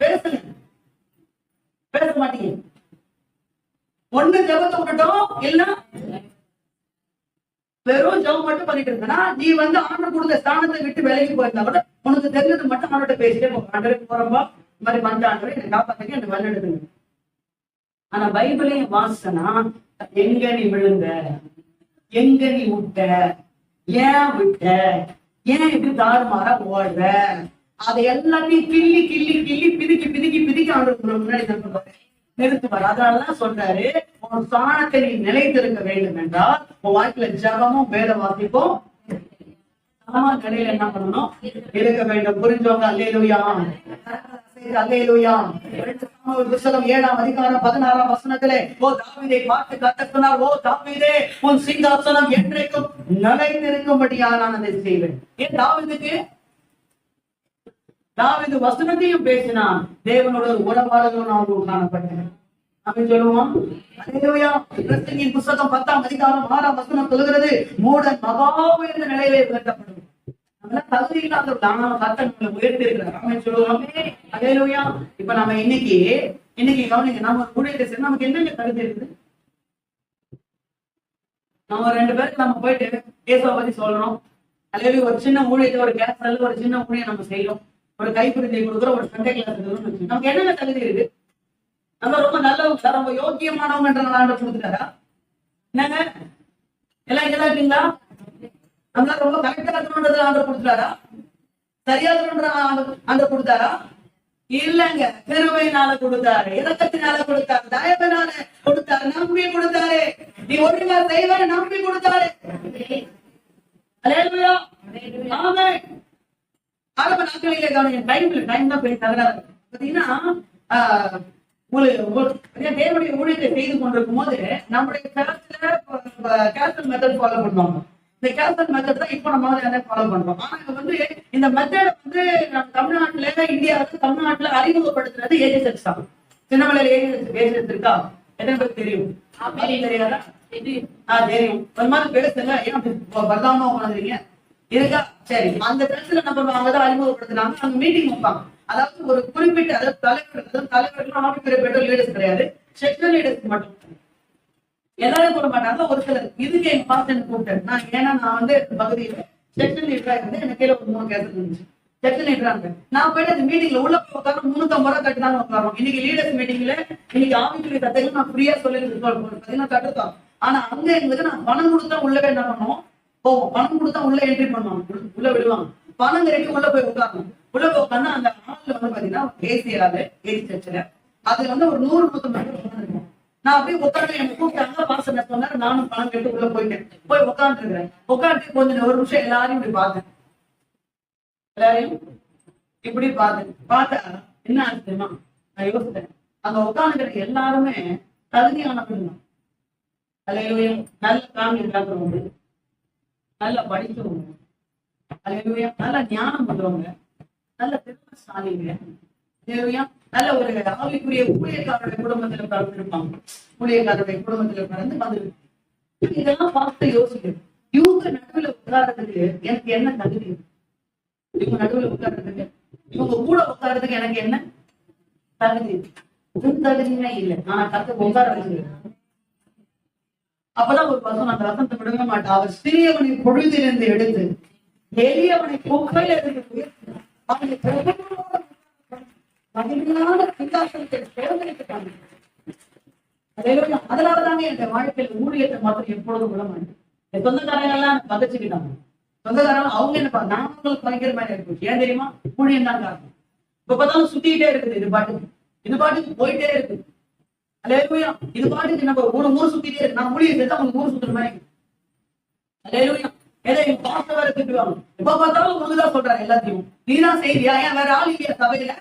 பேச மாட்டீங்க. ஒண்ணு ஜெபத்தை விட்டுட்டோம், இல்ல வெறும் ஜெபம் மட்டும் பண்ணிட்டு இருந்தா, நீ ஆண்டவர் கொடுத்த ஸ்தானத்தை விட்டு விலகி போயிருந்தா கூட உனக்கு தெரிஞ்சது மட்டும் ஆண்டவர்கிட்ட பேசிட்டே போ. ஆண்டவரே போறப்பா, இந்த மாதிரி பண்ண ஆண்டவரே என்னை காப்பாத்துங்க, என்னை வழி எடுத்துங்க. ஆனா பைபிளையும் வாசனா, எங்க நீ விழுந்த, எங்க நீ விட்ட, ஏன் விட்ட, ஏன் இப்படி தாறுமாறா ஓடுற, அதை எல்லாத்தையும் கிள்ளி கிள்ளி கிள்ளி பிதுக்கி பிதுக்கி பிதுக்கி ஆண்டவர் முன்னாடி நிறுத்துவார். அதனாலதான் சொல்றாரு, உன் ஸ்தானத்தை நீ நிலைத்திருக்க வேண்டும் என்றால் உன் வாழ்க்கையில ஜபமும் வேத வாசிப்பும் நிலையில என்ன பண்ணணும், இருக்க வேண்டும். புரிஞ்சவங்க அல்லேலூயா, அல்லேலூயா. புத்தகம் 7ஆம் அதிகாரம் 16ஆம் வசனத்திலே, ஓ தாவீதை பார்த்து கர்த்தர் சொன்னார், ஓ தாவீதே, உன் சிங்காசனம் என்றைக்கும் நிலைத்திருக்கும்படியா நான் அதை செய்வேன். ஏன் தாவீது வசனத்தையும் பேசினான், தேவனோட உறவாளர்களும் அவர்கள் காணப்பட்டனர். அப்படின்னு சொல்லுவோம். அல்லேலூயா. பிரசங்கியின் புத்தகம் 10ஆம் அதிகாரம் 6ஆம் வசனம் சொல்கிறது, மூடன் மகா உயர்ந்த நிலையிலே உயர்த்தப்படும். நம்மளாம் தகுதி இல்லாதவர்கள், ஆனா கர்த்தர் நம்மளை உயர்த்தி இருக்கிறார். அப்படின்னு சொல்லுவோம். அல்லேலூயா. இப்ப நம்ம இன்னைக்கு கவனிங்க, நம்ம ஒரு ஊழியத்தை செய்ய நமக்கு என்னென்ன கருத்து இருக்குது? நம்ம 2 பேருக்கு நம்ம போயிட்டு இயேசுவை பத்தி சொல்லணும். அல்லேலூயா. ஒரு சின்ன ஊழியத்தை, ஒரு கேஸ் ஒரு சின்ன ஊழியம் நம்ம செய்யணும். ஒரு கைப்பிரிஞ்சை கொடுக்குற, ஒரு சண்டை கிளாஸ் நமக்கு என்னென்ன தகுதி இருக்கு? நம்ம ரொம்ப நல்லவங்க, ரொம்ப யோக்கியமானவங்க என்ற ஆண்டவர் கொடுத்துட்டாரா? என்னங்க எல்லாம் இங்கதான் இருக்கீங்களா? நம்மளால ரொம்ப கரெக்டா இருக்கணும்ன்றது ஆண்டவர் கொடுத்துட்டாரா? சரியா இருக்கணும்ன்ற ஆண்டவர் கொடுத்தாரா? இல்லங்க, கிருபையினால கொடுத்தாரு, இரக்கத்தினால கொடுத்தாரு, தயவினால கொடுத்தாரு, நம்பி கொடுத்தாரு. நீ ஒழுங்கா செய்வ நம்பி கொடுத்தாரு. அல்லேலூயா, ஆமென். ஆரம்ப நாட்களிலே கவனிங்க, டைம் தான் போய் தகராறு. பாத்தீங்கன்னா தேவனுடைய ஊழியத்தை செய்து கொண்டிருக்கும் போது நம்முடைய கேஸ்டல் மெத்தட் ஃபாலோ பண்ணுவாங்க. இந்த கேஸ்டல் மெத்தட் தான் இப்போ நம்ம ஃபாலோ பண்றோம். ஆனா இந்த மெத்தட் நம்ம தமிழ்நாட்டுல, இந்தியாவுக்கு தமிழ்நாட்டுல அறிமுகப்படுத்துறது ஏஜென்சி தான். சின்னமலையில ஏஜென்சி இருக்கா? எத்தனை பேருக்கு தெரியும்? தெரியாதா? தெரியும். ஒரு மாதிரி பேசுங்க, ஏன் பரதாம உட்காந்துறீங்க இருக்கா? சரி, அந்த இடத்துல என்ன பண்ணுவாங்க, தான் அறிமுகப்படுத்தினாங்க. அங்க மீட்டிங் வைப்பாங்க. அதாவது ஒரு குறிப்பிட்ட, அதாவது தலைவர்கள் ஆபிப்பிரிப்பட்ட லீடர்ஸ் கிடையாது, செக்ஷன் லீடர்ஸ் மட்டும். எல்லாரும் போட மாட்டாங்க, ஒரு சிலர். இதுக்கு எங்க பாஸ்டர் கூப்பிட்டேன் நான். ஏன்னா நான் பகுதியில செக்ஷன் லீடரா இருந்து எனக்கு கீழே ஒரு 3 கேஸ் இருந்துச்சு. செக்ஷன் லீடரா இருந்தேன். நான் போயிட்டு அந்த மீட்டிங்ல உள்ள போய் உட்கார 350 ரூபா கட்டினாலும் உட்காரோம். இன்னைக்கு லீடர்ஸ் மீட்டிங்ல இன்னைக்கு ஆபிப்பிரி கத்தைகள் நான் ஃப்ரீயா சொல்லி பார்த்தீங்கன்னா கட்டுத்தோம். ஆனா அங்க எங்களுக்கு நான் பணம் கொடுத்தா உள்ளவே என்ன பண்ணுவோம், பணம் கொடுத்தா உள்ள என்ட்ரி பண்ணுவாங்க, உள்ள விடுவாங்க. பணம் கரைக்கு உள்ள போய் உட்காரணும். உள்ள போய் உட்காந்து அந்த ஹால்ல பாத்தீங்கன்னா ஏசியாரு, ஏசி சர்ச்சில் அது ஒரு 100-150 இருக்கும். நான் அப்படியே உட்காந்து எனக்கு கூப்பிட்டாங்க, பாஸ்டர் சொன்னாரு. நானும் பணம் கட்டி உள்ள போய் உட்காந்து இருக்கிறேன். உட்காந்து கொஞ்சம் ஒரு நிமிஷம் எல்லாரையும் இப்படி பார்த்தேன். எல்லாரையும் இப்படி பார்த்தா என்ன ஆச்சு தெரியுமா? நான் யோசித்தேன், அங்க உட்காந்துக்கிற எல்லாருமே தகுதியானவங்க. அல்லேலூயா. நல்ல ஃபேமிலி பேக்ரவுண்டு, நல்லா படிச்சவங்க, அல்லேலூயா, நல்ல ஞானம் பண்றவங்க, நல்ல திறமைசாலிங்க, அல்லேலூயா, நல்ல ஒரு ஆவிக்குரிய ஊழியக்காரருடைய குடும்பத்துல பிறந்திருப்பாங்க. ஊழியக்காரருடைய குடும்பத்துல பிறந்து வந்து இதெல்லாம் பார்த்து யோசிக்கிறேன். இவங்க நடுவுல உட்கார்றதுக்கு எனக்கு என்ன தகுதி? இவங்க நடுவுல உட்கார்றதுக்கு, இவங்க கூட உட்கார்றதுக்கு எனக்கு என்ன தகுதி? தகுதியுமே இல்லை. ஆனா கத்து உட்கார வச்சு அப்பதான் ஒரு வசனம், அந்த வசனத்தை விடவே மாட்டா. அவர் சிறியவனை பொழுதிலிருந்து எடுத்து எளியவனை குப்பையில இருந்து உயர்த்தினார். அவங்க மகிமையான சிங்காசனத்தை தேர்ந்தெடுத்துட்டாங்க. அதனாலதாங்க என் வாழ்க்கையில ஊழியத்தை மாத்திரம் எப்பொழுதும் விட மாட்டேன். என் சொந்தக்காரங்க எல்லாம் பதச்சுக்கிட்டாங்க. சொந்தக்காரங்க அவங்க என்ன நாமளும் குறைக்கிற மாதிரி இருக்கு. ஏன் தெரியுமா? ஊழியம் தான் காரணம். இப்ப பார்த்தாலும் சுத்திக்கிட்டே இருக்குது. இது பாட்டுக்கு போயிட்டே இருக்கு. அல்லேலூயா. இது பாட்டுக்கு நம்ம ஊர் சுத்திட்டே இருக்கு. நான் ஊழியம் செஞ்சா அவங்க ஊர் சுத்துற மாதிரி. அல்லேலூயா. ஏதோ என் பாஸ்டர் வேற திட்டுவாங்க. இப்ப பார்த்தாலும் உனக்குதான் சொல்றாரு எல்லாத்தையும். நீதான் செய்தியா? ஏன் வேற ஆள் இல்லையா சபையில?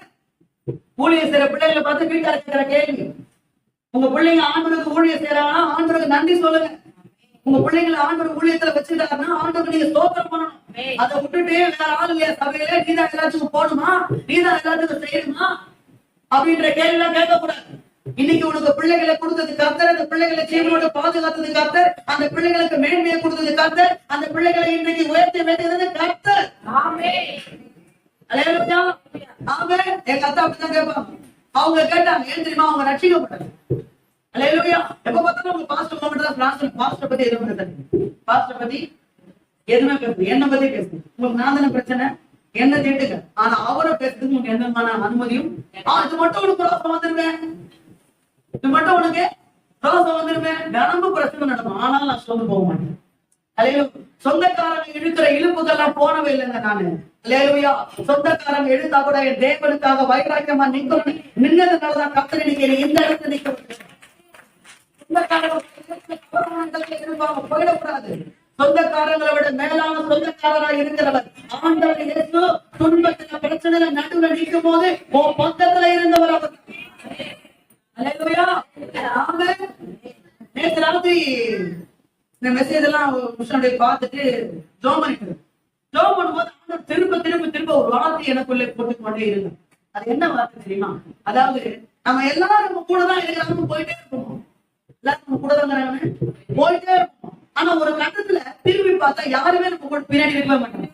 ஊழியர் செய்யற பிள்ளைகளை பார்த்து வீட்டார கேட்கிற கேள்வி, உங்க பிள்ளைங்க ஆண்டவருக்கு ஊழியர் செய்யறாங்கன்னா ஆண்டவருக்கு நன்றி சொல்லுங்க. உங்க பிள்ளைங்களை ஆண்டவர் ஊழியத்துல வச்சுட்டாருன்னா ஆண்டவருக்கு நீங்க ஸ்தோத்திரம் பண்ணணும். அதை விட்டுட்டு வேற ஆள் இல்லையா சபையில? நீதான் எல்லாத்துக்கும் போடுமா? நீதான் எல்லாத்துக்கும் செய்யணுமா? அப்படின்ற கேள்வி எல்லாம் கேட்கக்கூடாது. இன்னைக்கு உனக்கு பிள்ளைகளை கொடுத்தது கர்த்தர். அந்த பிள்ளைகளை ஜீவனோட பாதுகாத்தது கர்த்தர். அந்த பிள்ளைகளுக்கு மேன்மையை கொடுத்தது கர்த்தர். அந்த பிள்ளைகளை இன்னைக்கு உயர்த்தி வைத்தது கர்த்தர். ஆமென். அல்லேலூயா. ஆமென். எங்க அத்தா அப்படிதான் கேட்பாங்க. அவங்க கேட்டாங்க, ஏன் தெரியுமா? அவங்க ரட்சிக்கப்பட்டாங்க. அல்லேலூயா. எப்ப பார்த்தாலும் உங்க பாஸ்டர் பாஸ்டர் பத்தி எதுவும் பேசுறது, பாஸ்டர் பத்தி எதுவுமே பேசுது, என்ன பத்தி பேசுது. உங்களுக்கு நான் தானே பிரச்சனை, என்ன கேட்டுங்க. ஆனா அவரை பேசுறதுக்கு உங்களுக்கு எந்த விதமான அனுமதியும் இது மட்டும் உனக்கு ரோசம் வந்துருவேன், இது மட்டும் உனக்கு ரோசம் வந்துருவேன். தினமும் பிரச்சனை நடக்கும். ஆனாலும் நான் சொல்ல போக மாட்டேன். அல்லேலூயா. சொந்தக்காரங்க இழுக்கிற இழுப்புகள்லாம் போனவே இல்லைங்க நானு. அல்லேலூயா. சொந்தக்காரங்க இழுத்தா கூட என் தேவனுக்காக வைராக்கியமா நின்னதுனாலதான் கர்த்தர் இன்னைக்கு இந்த இடத்துல நிக்க வைக்கிறார். போயிடக்கூடாது. சொந்தக்காரங்களை விட மேலான சொந்தக்காரராக இருக்கிறவர் ஆண்டவர் இயேசு துன்பத்துல பிரச்சனையில நடுவுல நிற்கும் போது உன் பக்கத்துல இருந்தவர் அவர். அல்லேலூயா. ஆமென். நேற்று ராத்திரி இந்த மெசேஜ் எல்லாம் பார்த்துட்டு ஜோம் பண்ணிட்டு ஜோம் பண்ணும்போது ஆண்டவர் திரும்ப ஒரு வார்த்தை எனக்குள்ளே போட்டுக்கொண்டே இருக்கு. அது என்ன வார்த்தை தெரியுமா? அதாவது நம்ம எல்லாரும் கூட தான் இருக்கிறாங்க, போயிட்டே இருப்போம். எல்லாரும் கூட தான் போயிட்டே இருப்போம். ஆனா ஒரு கட்டத்துல திரும்பி பார்த்தா யாருமே நம்ம கூட பின்னாடி இருக்க மாட்டாங்க.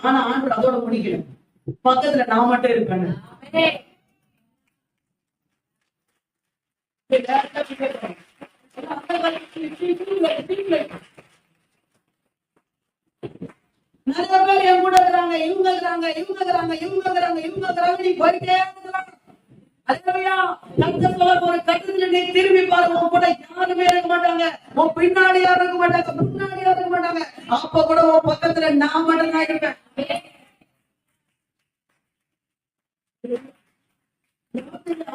ஆனா ஆண்டவர் அதோட முடிக்கல. பக்கத்துல நான் மட்டும் இருப்பேன். நிறைய பேர் என் கூட இருக்கிறாங்க, இவங்க நீ போயிட்டே இருக்கிறாங்க. ஒரு கட்டத்துல நீ திரும்பி பாருங்க, உன் கூட யாருமே இருக்க மாட்டாங்க, உன் பின்னாடி யாரும் இருக்க மாட்டாங்க, முன்னாடி யாரும் இருக்க மாட்டாங்க. அப்ப கூட உன் பக்கத்துல நான் மட்டும் தான் இருப்பேன்.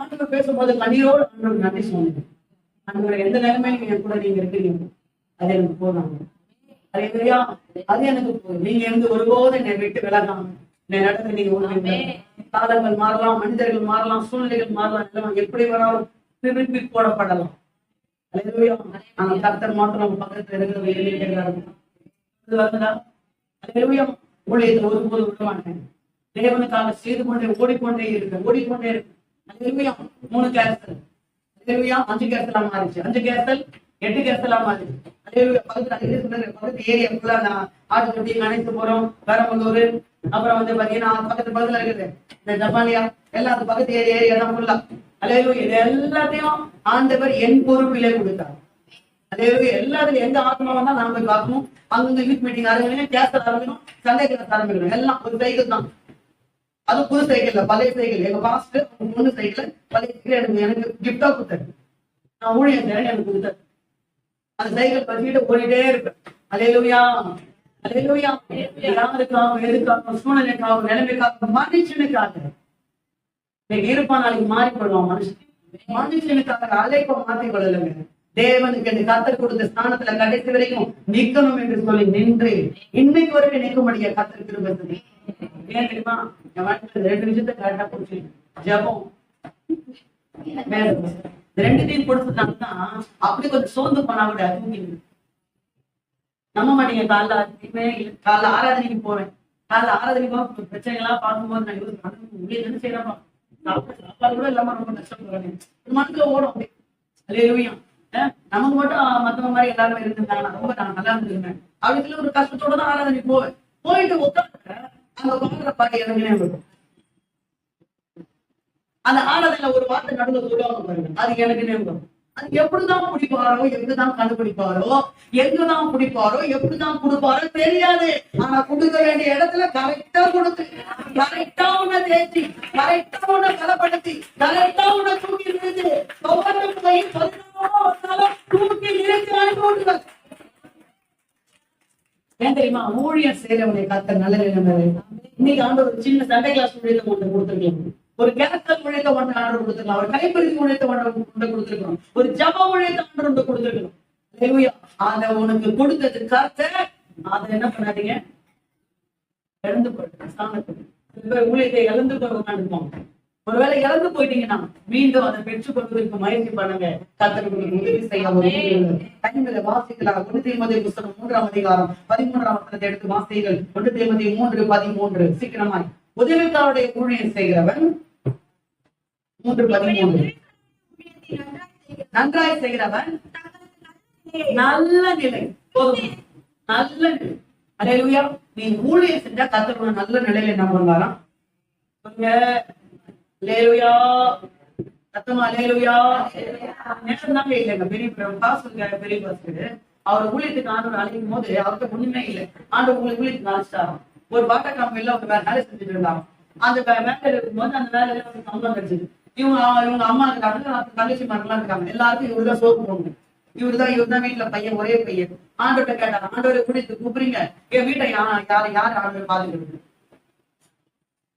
ஆண்டவர் பேசும்போது கண்ணீரோடு ஆண்டவர் நன்றி சொன்னீங்க. ஆண்டவர் எந்த நிலைமையில என் கூட நீங்க இருக்கிறீங்க, அது எனக்கு போதும். அது எனக்கு போதும். நீங்க இருந்து ஒருபோது என்னை விட்டு விலகாம என்னை நடத்த நீங்க உணர்வீங்க. காலங்கள் மாறலாம், மனிதர்கள் மாறலாம், சூழ்நிலைகள் மாறலாம், எப்படி வேணாலும் திருப்பி போடப்படலாம். ஆனா கர்த்தர் மாத்திரம் பக்கத்துல இருக்கிறது எழுதிட்டு ஊழியத்தை ஒருபோது விட மாட்டேன். தேவனுக்காக செய்து கொண்டே ஓடிக்கொண்டே இருக்கு. 3 கேஸ்டல் 5 கேஸ்டலா மாறிச்சு, 5 கேஸ்டல் 8 கேஸ்டலா மாறிச்சு. பக்கத்து ஏரியா நான் ஆட்டுக்குட்டி நினைத்து போறோம், பெரம்பலூர், அப்புறம் பாத்தீங்கன்னா பக்கத்துல இருக்குது இந்த ஜப்பானியா, எல்லாத்துக்கும் பக்கத்து ஏரியா தான் ஃபுல்லா. அல்லேலூயா. இது எல்லாத்தையும் ஆண்டவர் என் பொறுப்பிலே கொடுத்தார். அல்லேலூயா. எல்லாத்துக்கும் எந்த ஆத்மா வந்தா நாம போய் பார்க்கணும். அங்க யூத் மீட்டிங் ஆரம்பிக்கணும், கேஸ்டல் ஆரம்பிக்கணும், சண்டே கிளாஸ் ஆரம்பிக்கணும். எல்லாம் ஒரு சைக்கிள் தான். அது புது சைக்கிள், பழைய சைக்கிள். எங்க பாஸ்டர் பொண்ணு சைக்கிள் பழைய சைக்கிள் எனக்கு கிஃப்டா கொடுத்தாரு. நான் ஊழியம் எனக்கு கொடுத்தாரு. அந்த சைக்கிள் பத்திட்டு ஓடிட்டே இருப்பேன். அல்லேலூயா. யாருக்காகவும் எதுக்காகவும் சூழ்நிலைக்காகவும் நிலைமைக்காகவும் மனுஷனுக்காக இன்னைக்கு இருப்பான், நாளைக்கு மாறி போடுவான் மனுஷன். மனுஷனுக்காக அழைப்ப மாத்தி கொள்ளலுங்க. தேவனுக்கு என்று கர்த்தர் கொடுத்த ஸ்தானத்துல கடைசி வரைக்கும் நிக்கணும் என்று சொல்லி நின்று இன்னைக்கு வரைக்கும் நிற்கும்படியா கர்த்தர் திரும்ப. ஏன் தெரியுமா? என் வாழ்க்கையில 2 விஷயத்த கரெக்டா பிடிச்சி ஜபம், 2த்தையும் கொடுத்துட்டாங்கன்னா அப்படி கொஞ்சம் சோர்ந்து போனா கூட தூக்கி நம்ப மாட்டீங்க. காலைல ஆராதனைக்கு போவேன். காலைல ஆராதனைக்கு பிரச்சனை எல்லாம் பார்க்கும்போது நான் யோசிச்சு செய்யறப்பா சாப்பாடு கூட இல்லாம ரொம்ப கஷ்டப்படுறேன். ஒரு மனசுல ஓடும் அப்படி. அல்லேலூயா. நமக்கு மட்டும் மத்தவங்க மாதிரி எல்லாருமே இருந்திருந்தாங்க, ரொம்ப நான் நல்லா இருந்திருந்தேன் அப்படி சொல்லி ஒரு கஷ்டத்தோட தான் ஆராதனைக்கு போவேன். போயிட்டு உட்காந்து அங்க பாடுற பாட்டு எனக்குனே இருக்கும். அந்த ஆராதனையில ஒரு வார்த்தை நடுவில் சொல்லுவாங்க பாருங்க, அது எனக்குனே இருக்கும். அது எப்படிதான் பிடிப்பாரோ, எப்படிதான் கண்டுபிடிப்பாரோ, எங்கதான் பிடிப்பாரோ, எப்படிதான் கொடுப்பாரோ தெரியாது. ஆனா கொடுக்க வேண்டிய இடத்துல கரெக்டா கொடுத்து, கரெக்டா உன்னை தேய்ச்சி, கரெக்டா உன்னை பலப்படுத்தி, கரெக்டா உன்னை தூக்கி நிறுத்து, போய் 14 தூக்கி நிறுத்தி அனுப்பி. ஏன் தெரியுமா? ஊழியர் செய்யறவனை காத்த நல்ல நிலைமை. இன்னைக்கு ஆண்டு ஒரு சின்ன சண்டை கிளாஸ் ஊழியத்தை ஒன்று கொடுத்துருக்கேன், ஒரு கேரக்டர் உழைத்த ஒன்று ஆர்டர் கொடுத்துருக்கலாம், ஒரு கைப்பறிக்கு உழைத்த ஒன்று கொடுத்துருக்கணும், ஒரு ஜப உழைத்த ஒன்று கொடுத்துருக்கணும். அத உனக்கு கொடுத்தது கர்த்தர். அதை என்ன பண்ணாதீங்க, இழந்து போயிட்டு ஊழியத்தை இழந்து போய் உட்காந்துருப்போம். ஒருவேளை இழந்து போயிட்டீங்கன்னா மீண்டும் அதை பெற்றுக் கொள்வதற்கு முயற்சி பண்ணுங்க. கர்த்தருக்கு உதவி செய்ய கைகளை வாசிக்கலாம். 1 தீமோத்தேயு புத்தகம் 3ஆம் அதிகாரம் 13ஆம் வசனத்தை எடுத்து வாசிகள். 1 தீமோத்தேயு 3:13. சீக்கிரமாய். உதவிக்காரருடைய ஊழியம் செய்கிறவன் 3:13. நன்றாய் செய்கிறவன் நல்ல நிலை, போதும், நல்ல நிலை. அல்லேலூயா. நீ ஊழியம் செஞ்சா கர்த்தர் நல்ல நிலையில என்ன பண்ணுவாராம்? சொல்லுங்க, அல்லேலூயா. சத்தமா அல்லேலூயா. நேரம் தாங்க இல்லைங்க. பெரிய பாஸ்டர், பெரிய பாஸ்டர் அவர் ஊழியத்துக்கு ஆண்டவர் அழைக்கும் போது அவருக்கு ஒண்ணுமே இல்லை. ஆண்டவர் ஊழியத்துக்கு அழைச்சிட்டாராம். ஒரு பாட்டா கம்பெனில ஒரு வேலை செஞ்சுட்டு இருந்தாங்க. அந்த வேலையில இருக்கும்போது அந்த வேலையில ஒரு சம்பளம் கிடைச்சது. இவங்க அம்மா இருக்காங்க, தங்கச்சி மகள்லாம் இருக்காங்க. எல்லாருக்கும் இவருதான் சோறு போடணும். இவருதான் வீட்டுல பையன், ஒரே பையன். ஆண்டவர்கிட்ட கேட்டாங்க, ஆண்டவரை கூட்டிட்டு கூப்பிடுறீங்க, என் வீட்டை யார் ஆண்டவர் பாதுகாப்பு,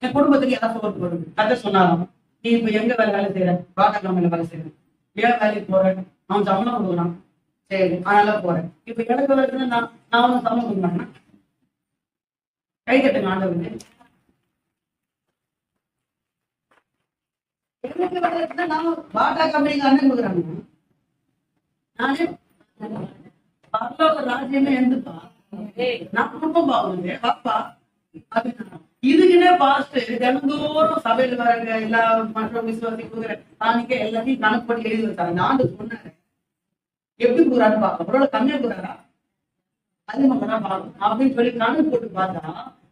என் குடும்பத்துக்கு யாரும் சோறு போடுங்க. கதை சொன்னாலும், நீ இப்ப எங்க வேலை செய்யற? பாட்டா கம்பெனில வேலை செய்யறேன். ஏன் வேலைக்கு போறேன்? அவன் சம்பளம் கொடுக்குறான். சரி, அதனால போறேன். இப்ப எனக்கு வேலை நான் அவனுக்கு சம்பளம் கொடுக்குறாங்கன்னா கை கட்டுங்க ஆண்டவருக்கு. பாட்டா கம்பெனிக்கு அண்ணன் கொடுக்குறாங்க. நானே ராஜ்யமே இருந்துப்பா, நான் குடும்பம் பாக்குங்க பாப்பா அப்படின்னா இதுக்குன்னே பாஸ்ட் தினந்தோறும் சபையில வராங்க. எல்லா மற்ற விசுவாசி கொடுக்குற காணிக்க எல்லாத்தையும் கணக்கு எழுதி வச்சாங்க. ஆண்டு சொன்னாரு எப்படி கூறான்னு பாக்க, அப்புறம் கம்மியா கூறாரா அதிகமா பார்க்கணும் அப்படின்னு சொல்லி கணக்கு போட்டு பார்த்தா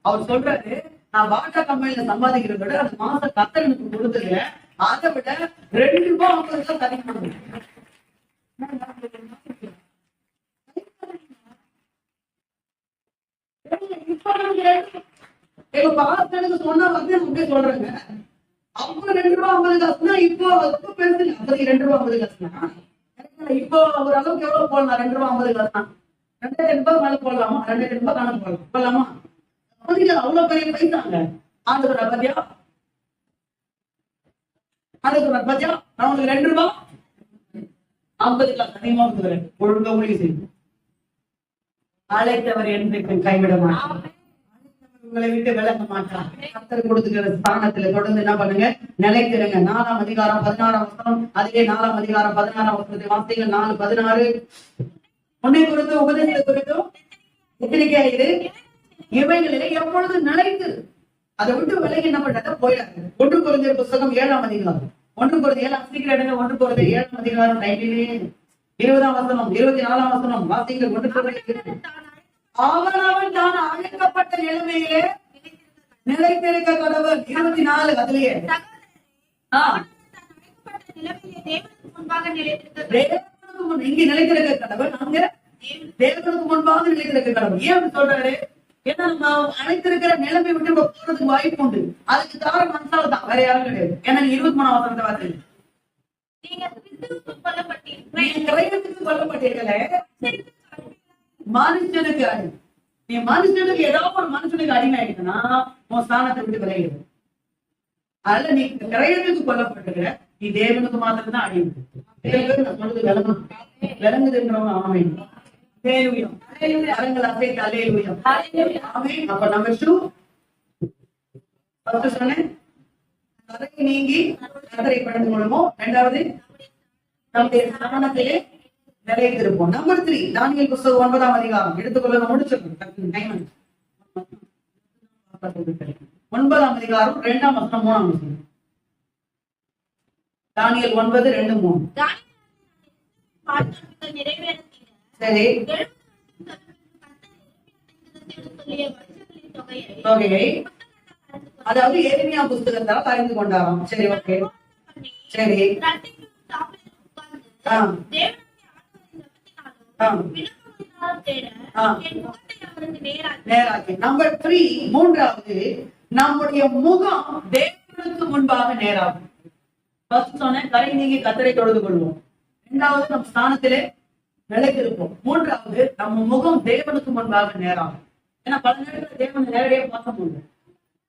அவர் சொல்றாரு, நான் பாட்டா கம்பெனில சம்பாதிக்கிறத விட அந்த மாசம் கத்தனுக்கு கொடுத்துருங்க, அதை விட 2 ரூபாய் 50 காசு அதிகமாக. எங்க பாஸ்டனுக்கு சொன்னா வந்து அப்படியே சொல்றாங்க, அப்ப 2 ரூபாய் 50 காசுனா இப்போ பெருசு. அப்போதைக்கு 2 ரூபாய் 50 காசுனா இப்போ ஒரு அளவுக்கு எவ்வளவு போடலாம்? 2 ரூபாய் 50 காசுனா 2000 ரூபாய் மேல போடலாமா? 2000 ரூபாய் கணக்கு போடலாமா? அவ்வளவு பெரிய பைசாங்க. ஆண்டவர் பத்தியா, ஆண்டவர் பத்தியா, நான் உங்களுக்கு 2 ரூபாய் 50 காசு அதிகமா கொடுக்குறேன், ஒழுங்கா ஊழியம் செய்யும். அழைத்தவர் என்றைக்கு கைவிட மாட்டார், உங்களை விட்டு விலக மாட்டார். கர்த்தர் கொடுத்துக்கிற ஸ்தானத்துல தொடர்ந்து என்ன பண்ணுங்க, நிலைத்திருங்க. 4ஆம் அதிகாரம் 16ஆம் வசனம், அதுவே 4ஆம் அதிகாரம் 16ஆம் வசனத்தை வார்த்தைகள் 4:16. உன்னை குறித்து உபதேசத்தை குறித்தும் எச்சரிக்கையாயிரு, இவைகளிலே எப்பொழுது நிலைத்து அதை விட்டு விலகி என்ன பண்றத போயிடாது. 1 கொரிந்தியர் புத்தகம் 7ஆம் அதிகாரம், 1 கொரிந்தியர் 7 சீக்கிரம் எடுங்க. 1 கொரிந்தியர் 7ஆம் அதிகாரம் 20ஆம் வசனம் 24ஆம் வசனம் வாசிங்கள். 1 கொரிந்தியர் அவன் தான் அழைக்கப்பட்ட நிலைமையிலே நிலைத்திருக்க கடவுள். 24 அதுலயே இங்க நிலைத்திருக்க கடவுள், அங்க தேவனுக்கு முன்பாக நிலைத்திருக்க கடவுள். ஏன் சொல்றாரு? ஏன்னா நம்ம அழைத்திருக்கிற நிலைமை விட்டு போறதுக்கு வாய்ப்பு உண்டு. அதுக்கு காரணம் மனசால தான், வேற யாரும் கிடையாது. ஏன்னா 23ஆம் வசனத்தை வார்த்தை கொல்லப்பட்டீர்களே மனுஷனுக்கு அடி. நீ மனுஷனுக்கு ஏதாவது ஒரு மனுஷனுக்கு அடிமை ஆயிடுச்சுன்னா உன் ஸ்தானத்தை விட்டு விலகிடு. அதனால நீ கிரயத்துக்கு கொல்லப்பட்டிருக்கிற, நீ தேவனுக்கு மாத்திரம் தான் அடிமை. விளங்குதுன்றவங்க ஆமேன். கரங்கள் அசைத்து அல்லேலூயா. அப்ப நம்பர் 2 சொன்னேன், கதை நீங்கி கதரை படுத்து கொள்ளுமோ. 2வது நம்முடைய ஸ்தானத்திலே நிலைத்திருப்போம். நம்பர் 3 தானியேல் புத்தகம் 9ஆம் அதிகாரம் எடுத்துக்கொள்ள முடிச்சிருக்கோம். 9ஆம் அதிகாரம் 2ஆம் வசனம் 3ஆம் வசனம். தானியேல் 9:2-3. சரி, தொகையை அதாவது எரேமியா புத்தகத்தால் அறிந்து கொண்டாராம். சரி, ஓகே, சரி, நேராக்கி. நம்பர் 3, மூன்றாவது, நம்முடைய முகம் தேவனுக்கு முன்பாக நேராகும். ஃபர்ஸ்ட் சொன்னேன், கரை நீங்கி கத்தரை தொழுது கொள்வோம். இரண்டாவது, நம் ஸ்தானத்திலே நிலைத்திருப்போம். மூன்றாவது, நம்ம முகம் தேவனுக்கு முன்பாக நேராகும். ஏன்னா பல நேரத்துல தேவனை நேரடியாக பார்க்க முடியும்.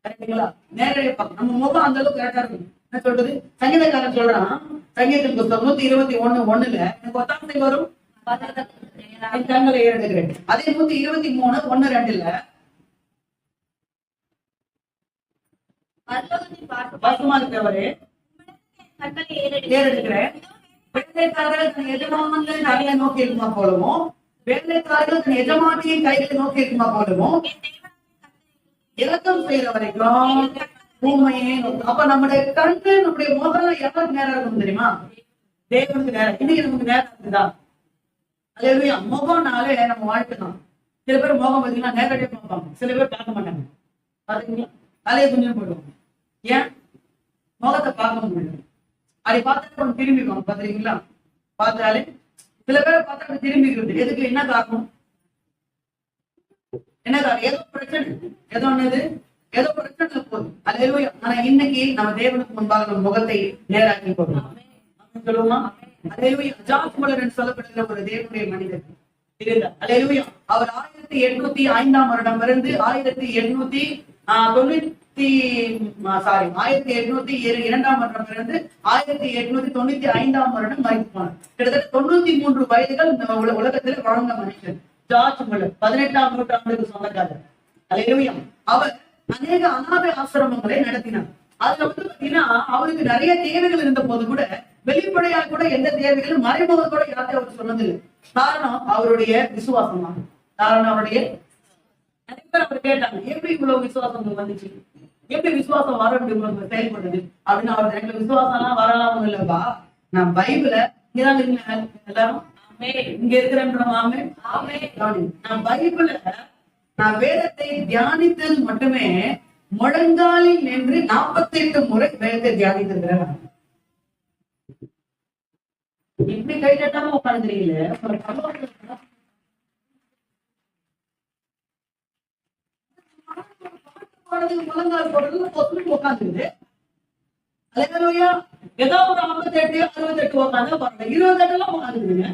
கரெக்டுங்களா? நேரடியாக பார்க்க நம்ம முகம் அந்த அளவுக்கு கரெக்டா இருக்கும். என்ன சொல்றது? சங்கீதக்காரன் சொல்றான், சங்கீதத்தின் புத்தகம் 121:1 எனக்கு ஒத்தாசை வரும், கண்களை ஏறெடுக்கிறேன். அதே 123:1-2 பசுமா இருக்கிறவரே ஏறெடுக்கிறேன். வேலைக்காரர்கள் தன் எஜமானங்கள் கைகளை நோக்கி இருக்குமா போலவும், வேலைக்காரர்கள் தன் எஜமானியை கைகளை நோக்கி இருக்குமா போலவும் இலக்கம் செய்யற வரைக்கும் பூமையே நோக்கும். அப்ப நம்முடைய கண்ணு, நம்முடைய முகம் யாருக்கு நேரம் இருக்கும் தெரியுமா? தேவனுக்கு நேரம். இன்னைக்கு நமக்கு நேரம் இருக்குதா? அல்லேலூயா. முகம்னாலே நம்ம வாழ்க்கை தான். சில பேர் முகம் பார்த்தீங்கன்னா நேரடியாக பார்ப்பாங்க, சில பேர் பார்க்க மாட்டாங்க. பாத்தீங்களா? தலையை கொஞ்சம் போடுவாங்க. ஏன்? முகத்தை பார்க்க முடியும். அப்படி பார்த்தா கொஞ்சம் திரும்பிக்குவாங்க. பாத்தீங்களா? பார்த்தாலே சில பேரை பார்த்தா திரும்பிக்கிறது. எதுக்கு? என்ன காரணம்? என்ன காரணம்? ஏதோ பிரச்சனை, ஏதோ ஒண்ணு, ஏதோ பிரச்சனை போகுது. அல்லேலூயா. ஆனா இன்னைக்கு நம்ம தேவனுக்கு முன்பாக நம்ம முகத்தை நேராக்கி போகணும். சொல்லுவோமா? அல்லேலூயா. ஜார்ஜ் முல்லர் என்று சொல்லப்படுகிற ஒரு தேவனுடைய மனிதர் இருந்தார். அல்லேலூயா. அவர் 1805 வருடம் இருந்து 1802 வருடம் இருந்து 1895 வருடம் மரித்து போனார். கிட்டத்தட்ட 93 வயதுகள் உலகத்தில் வாழ்ந்த மனுஷன் ஜார்ஜ் முல்லர். 18ஆம் நூற்றாண்டுக்கு சொந்தக்காரர். அல்லேலூயா. அவர் அநேக அநாதை ஆசிரமங்களை நடத்தினார். அதுல பாத்தீங்கன்னா அவருக்கு நிறைய தேவைகள் இருந்த போது கூட வெளிப்படையாக கூட எந்த தேவைகளும் மறைமுகம் கூட யார்கிட்ட அவர் சொன்னதில்லை. காரணம் அவருடைய விசுவாசம் தான். காரணம் அவருடைய நிறைய பேர் அவர் கேட்டாங்க, எப்படி இவ்வளவு விசுவாசம் வந்துச்சு, எப்படி விசுவாசம் வர உங்களுக்கு செயல்படுது அப்படின்னு. அவர் எனக்கு விசுவாசம்லாம் வரலாம் இல்லப்பா, நான் பைபிள இங்கதான் எல்லாரும் இங்க இருக்கிறேன்றமாமே, நான் பைபிள நான் வேதத்தை தியானித்தது மட்டுமே முழங்காலில் நின்று 48 முறை வேதத்தை தியானித்திருக்கிறேன். இப்படி கை தட்டாம உட்காந்துறீங்களே, முழங்கால் போடுறது உட்காந்துருது. அல்லேலூயா. ஏதோ ஒரு 58, 68 உட்காந்து பாருங்க. 28 எல்லாம் உட்காந்துருக்குங்க.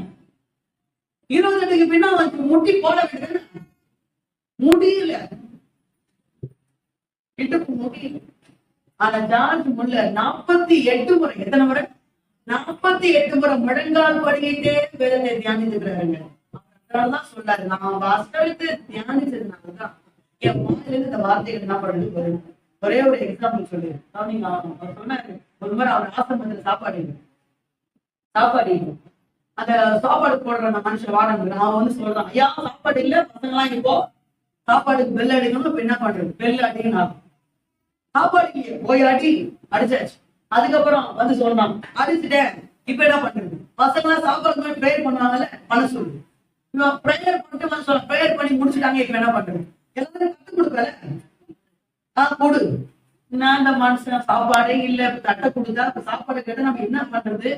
28க்கு பின்னா முட்டி போட வேண்டியது முடியல, முடியல. ஆனா ஜார்ஜ் முல்லர் 48 முறை, எத்தனை முறை? 48 முறை முழங்கால் படிக்கிட்டே வேதத்தை தியானிச்சுக்கிறாருங்க. அதனாலதான் சொல்றாரு, நான் வாஸ்தவத்தை தியானிச்சதுனாலதான் என் வாயிலிருந்து இந்த வார்த்தைகள் என்ன பண்றது. ஒரே ஒரு எக்ஸாம்பிள் சொல்லிடுறேன். நீங்க அவர் சொன்னாரு, ஒரு முறை அவர் ஆசிரமத்துல சாப்பாடு அந்த சாப்பாடு போடுற அந்த மனுஷன் வாடகை அவன் சொல்றான், ஐயா சாப்பாடு இல்ல, பசங்க எல்லாம் இப்போ சாப்பாடுக்கு பெல் அடிக்கணும். இப்ப என்ன பண்றது? பெல் அடிக்கணும் ஆகும். சாப்பாடு இல்லையே, போய் அடிச்சாச்சு. அதுக்கப்புறம் சொல்றான், அடிச்சுட்டேன், இப்ப என்ன பண்றது? பசங்க எல்லாம் சாப்பாடு ப்ரேயர் பண்ணுவாங்கல்ல, பண்ண சொல்லு. இவன் ப்ரேயர் பண்ணிட்டு சொல்ல, ப்ரேயர் பண்ணி முடிச்சுட்டாங்க, இப்ப என்ன பண்றது? எல்லாரும் கத்து கொடுக்கல, கொடு. நான் இந்த மனுஷன் சாப்பாடே இல்ல, தட்டை கொடுத்தா சாப்பாடு கேட்டு நம்ம என்ன பண்றது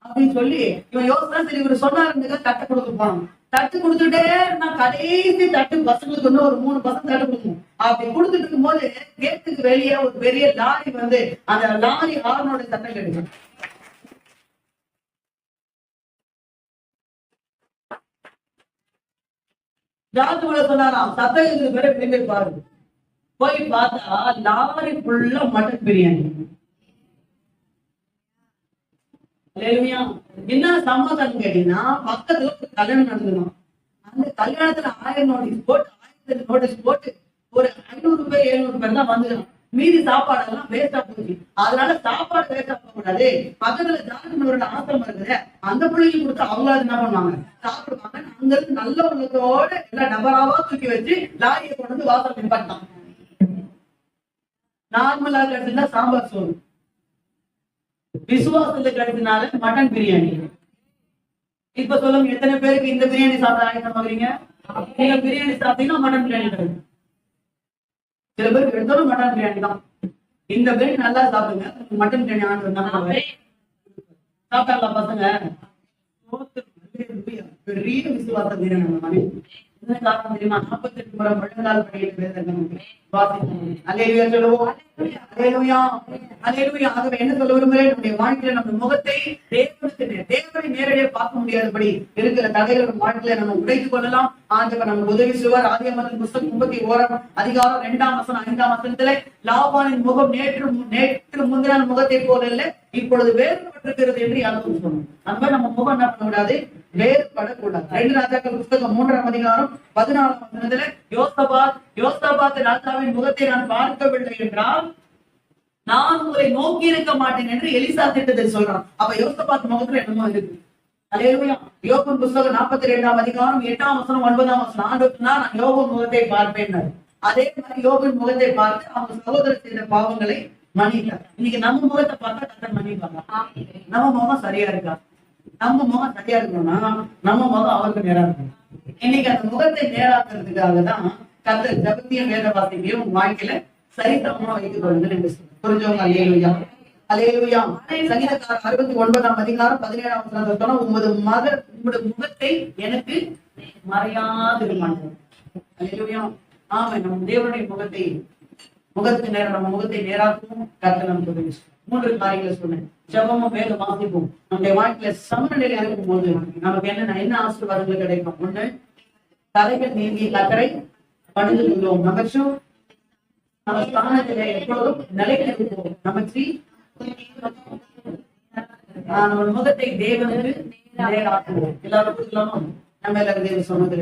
அப்படின்னு சொல்லி இவன் யோசனை. சரி, இவரு சொன்னாருங்க தட்டை கொடுக்க போனோம். தட்டு கொடுத்துட்டே நான் கடைசி தட்டு பசங்களுக்கு இன்னும் ஒரு 3 பசங்க தட்டு கொடுக்கணும். அப்படி கொடுத்துட்டு இருக்கும் போது கேட்டுக்கு வெளியே ஒரு பெரிய லாரி அந்த லாரி ஹார்னோட சத்தம் கேட்டு ஜாத்துக்குள்ள சொன்னாராம், சத்தம் பேரை வெளியே பாருங்க. போய் பார்த்தா லாரி ஃபுல்லா மட்டன் பிரியாணி. என்ன சமாதானம் கேட்டீங்கன்னா, பக்கத்துல ஒரு கல்யாணம் நடந்தணும். அந்த கல்யாணத்துல 1000 நோட்டீஸ் போட்டு ஒரு 500 பேர் 700 பேர் தான் வந்துடும். மீதி சாப்பாடெல்லாம் வேஸ்டா போச்சு. அதனால சாப்பாடு வேஸ்டா போக கூடாது. பக்கத்துல ஜார்ஜ் ஆசிரமம் இருக்குது, அந்த பிள்ளைங்க கொடுத்து அவங்களால என்ன பண்ணுவாங்க, சாப்பிடுவாங்க. அங்க இருந்து நல்ல உள்ளத்தோட எல்லாம் டபராவா தூக்கி வச்சு லாரியை கொண்டு வந்து வாசல் நிப்பாட்டான். நார்மலா கிடைச்சுன்னா சாம்பார் சோறு, விசுவாசத்துல கிடைச்சதுனால மட்டன் பிரியாணி. இப்ப சொல்லுங்க, எத்தனை பேருக்கு இந்த பிரியாணி சாப்பிட ஆகிட்டீங்க? நீங்க பிரியாணி சாப்பிட்டீங்கன்னா மட்டன் பிரியாணி கிடைக்கும். சில பேருக்கு எடுத்தாலும் மட்டன் பிரியாணி தான். இந்த பிரியாணி நல்லா சாப்பிடுங்க, மட்டன் பிரியாணி ஆண்டு சாப்பிட்டாங்களா பசங்க? பெரிய விசுவாச வீரன் நம்ம மனைவி. என்ன காரணம் தெரியுமா? 48 முறை முழங்கால் படிக்கிறது வாசிக்கணும். அல்லேலூயா சொல்லுவோம். அல்லேலூயா, அல்லேலூயா. ஆகவே என்ன சொல்ல விரும்புகிறேன், நம்முடைய வாழ்க்கையில நம்ம முகத்தை தேவனை நேரடியாக பார்க்க முடியாதபடி இருக்கிற தடைகள் நம்ம வாழ்க்கையில நம்ம உடைத்துக் கொள்ளலாம். ஆண்டவர் நமக்கு உதவி செய்வார். ஆதியாகமத்தின் புத்தகம் 31 அதிகாரம் 2ஆம் வசனம் 5ஆம் வசனத்திலே லாபானின் முகம் நேற்று முந்தின முகத்தை போல இல்லை, இப்பொழுது வேறுபட்டிருக்கிறது என்று யாரும் சொல்லணும். அந்த நம்ம முகம் என்ன பண்ண கூடாது, வேறுபடக்கூடாது. 2 ராஜாக்கள் புத்தகம் 3ஆம் அதிகாரம் 14ஆம் வசனத்திலே யோசபாத் ராஜாவின் முகத்தை நான் பார்க்கவில்லை என்றால் நான் உங்களை நோக்கி இருக்க மாட்டேன் என்று எலிசா திட்டத்தை சொல்றான். அப்ப யோசபாத் முகத்துல என்னமோ இருக்கு. அல்லேலூயா. யோபு புத்தகம் 42ஆம் அதிகாரம் 8ஆம் வசனம் 9ஆம் வசனம் ஆண்டவர் நான் யோபு முகத்தை பார்ப்பேன். அதே மாதிரி யோபின் முகத்தை பார்த்து அவங்க சகோதரர் செய்த பாவங்களை மன்னித்தார். இன்னைக்கு நம்ம முகத்தை பார்த்தா கர்த்தர் மன்னிப்பாங்க. நம்ம முகம் சரியா இருக்கா? நம்ம முகம் சரியா இருக்கணும்னா நம்ம முகம் அவருக்கு நேரா இருக்கணும். இன்னைக்கு அந்த முகத்தை நேராக்குறதுக்காக தான் கர்த்தர் ஜெபத்தையும் வேத வாசிக்கையும் உங்க வாழ்க்கையில சரிசமமா வைத்துக் கொள்ளுங்கள். புரிஞ்சவங்க? அல்லேலூயா, அல்லேலூயா. சங்கீதக்காரர் 69ஆம் அதிகாரம் 17ஆம் வசனத்துல சொன்னா உங்களுடைய முகத்தை எனக்கு மறையாதிருமாங்க. அல்லேலூயா. ஆமா, நம்ம தேவனுடைய முகத்துக்கு நேரம் நம்ம முகத்தை நேராக்கும் கர்த்தர் நமக்கு உதவி செய்வார். 3 காரியங்களை சொன்னேன். ஜெபமும் வேத வாசிப்பும் நம்முடைய வாழ்க்கையில சமநிலையில இருக்கும் போது நமக்கு என்ன ஆசீர்வாதங்கள் கிடைக்கும். 1, தரைகள் நீங்கி கத்தரை பணிந்து கொள்வோம். நம்பர் 2, நம்ம ஸ்தானத்திலே எப்பொழுதும் நிலைத்திருப்போம். நம்பர் 3, நம்ம முகத்தை தேவனுக்கு நேராக்குவோம். எல்லாரும் நம்ம எல்லாரும் தேவ சொன்னது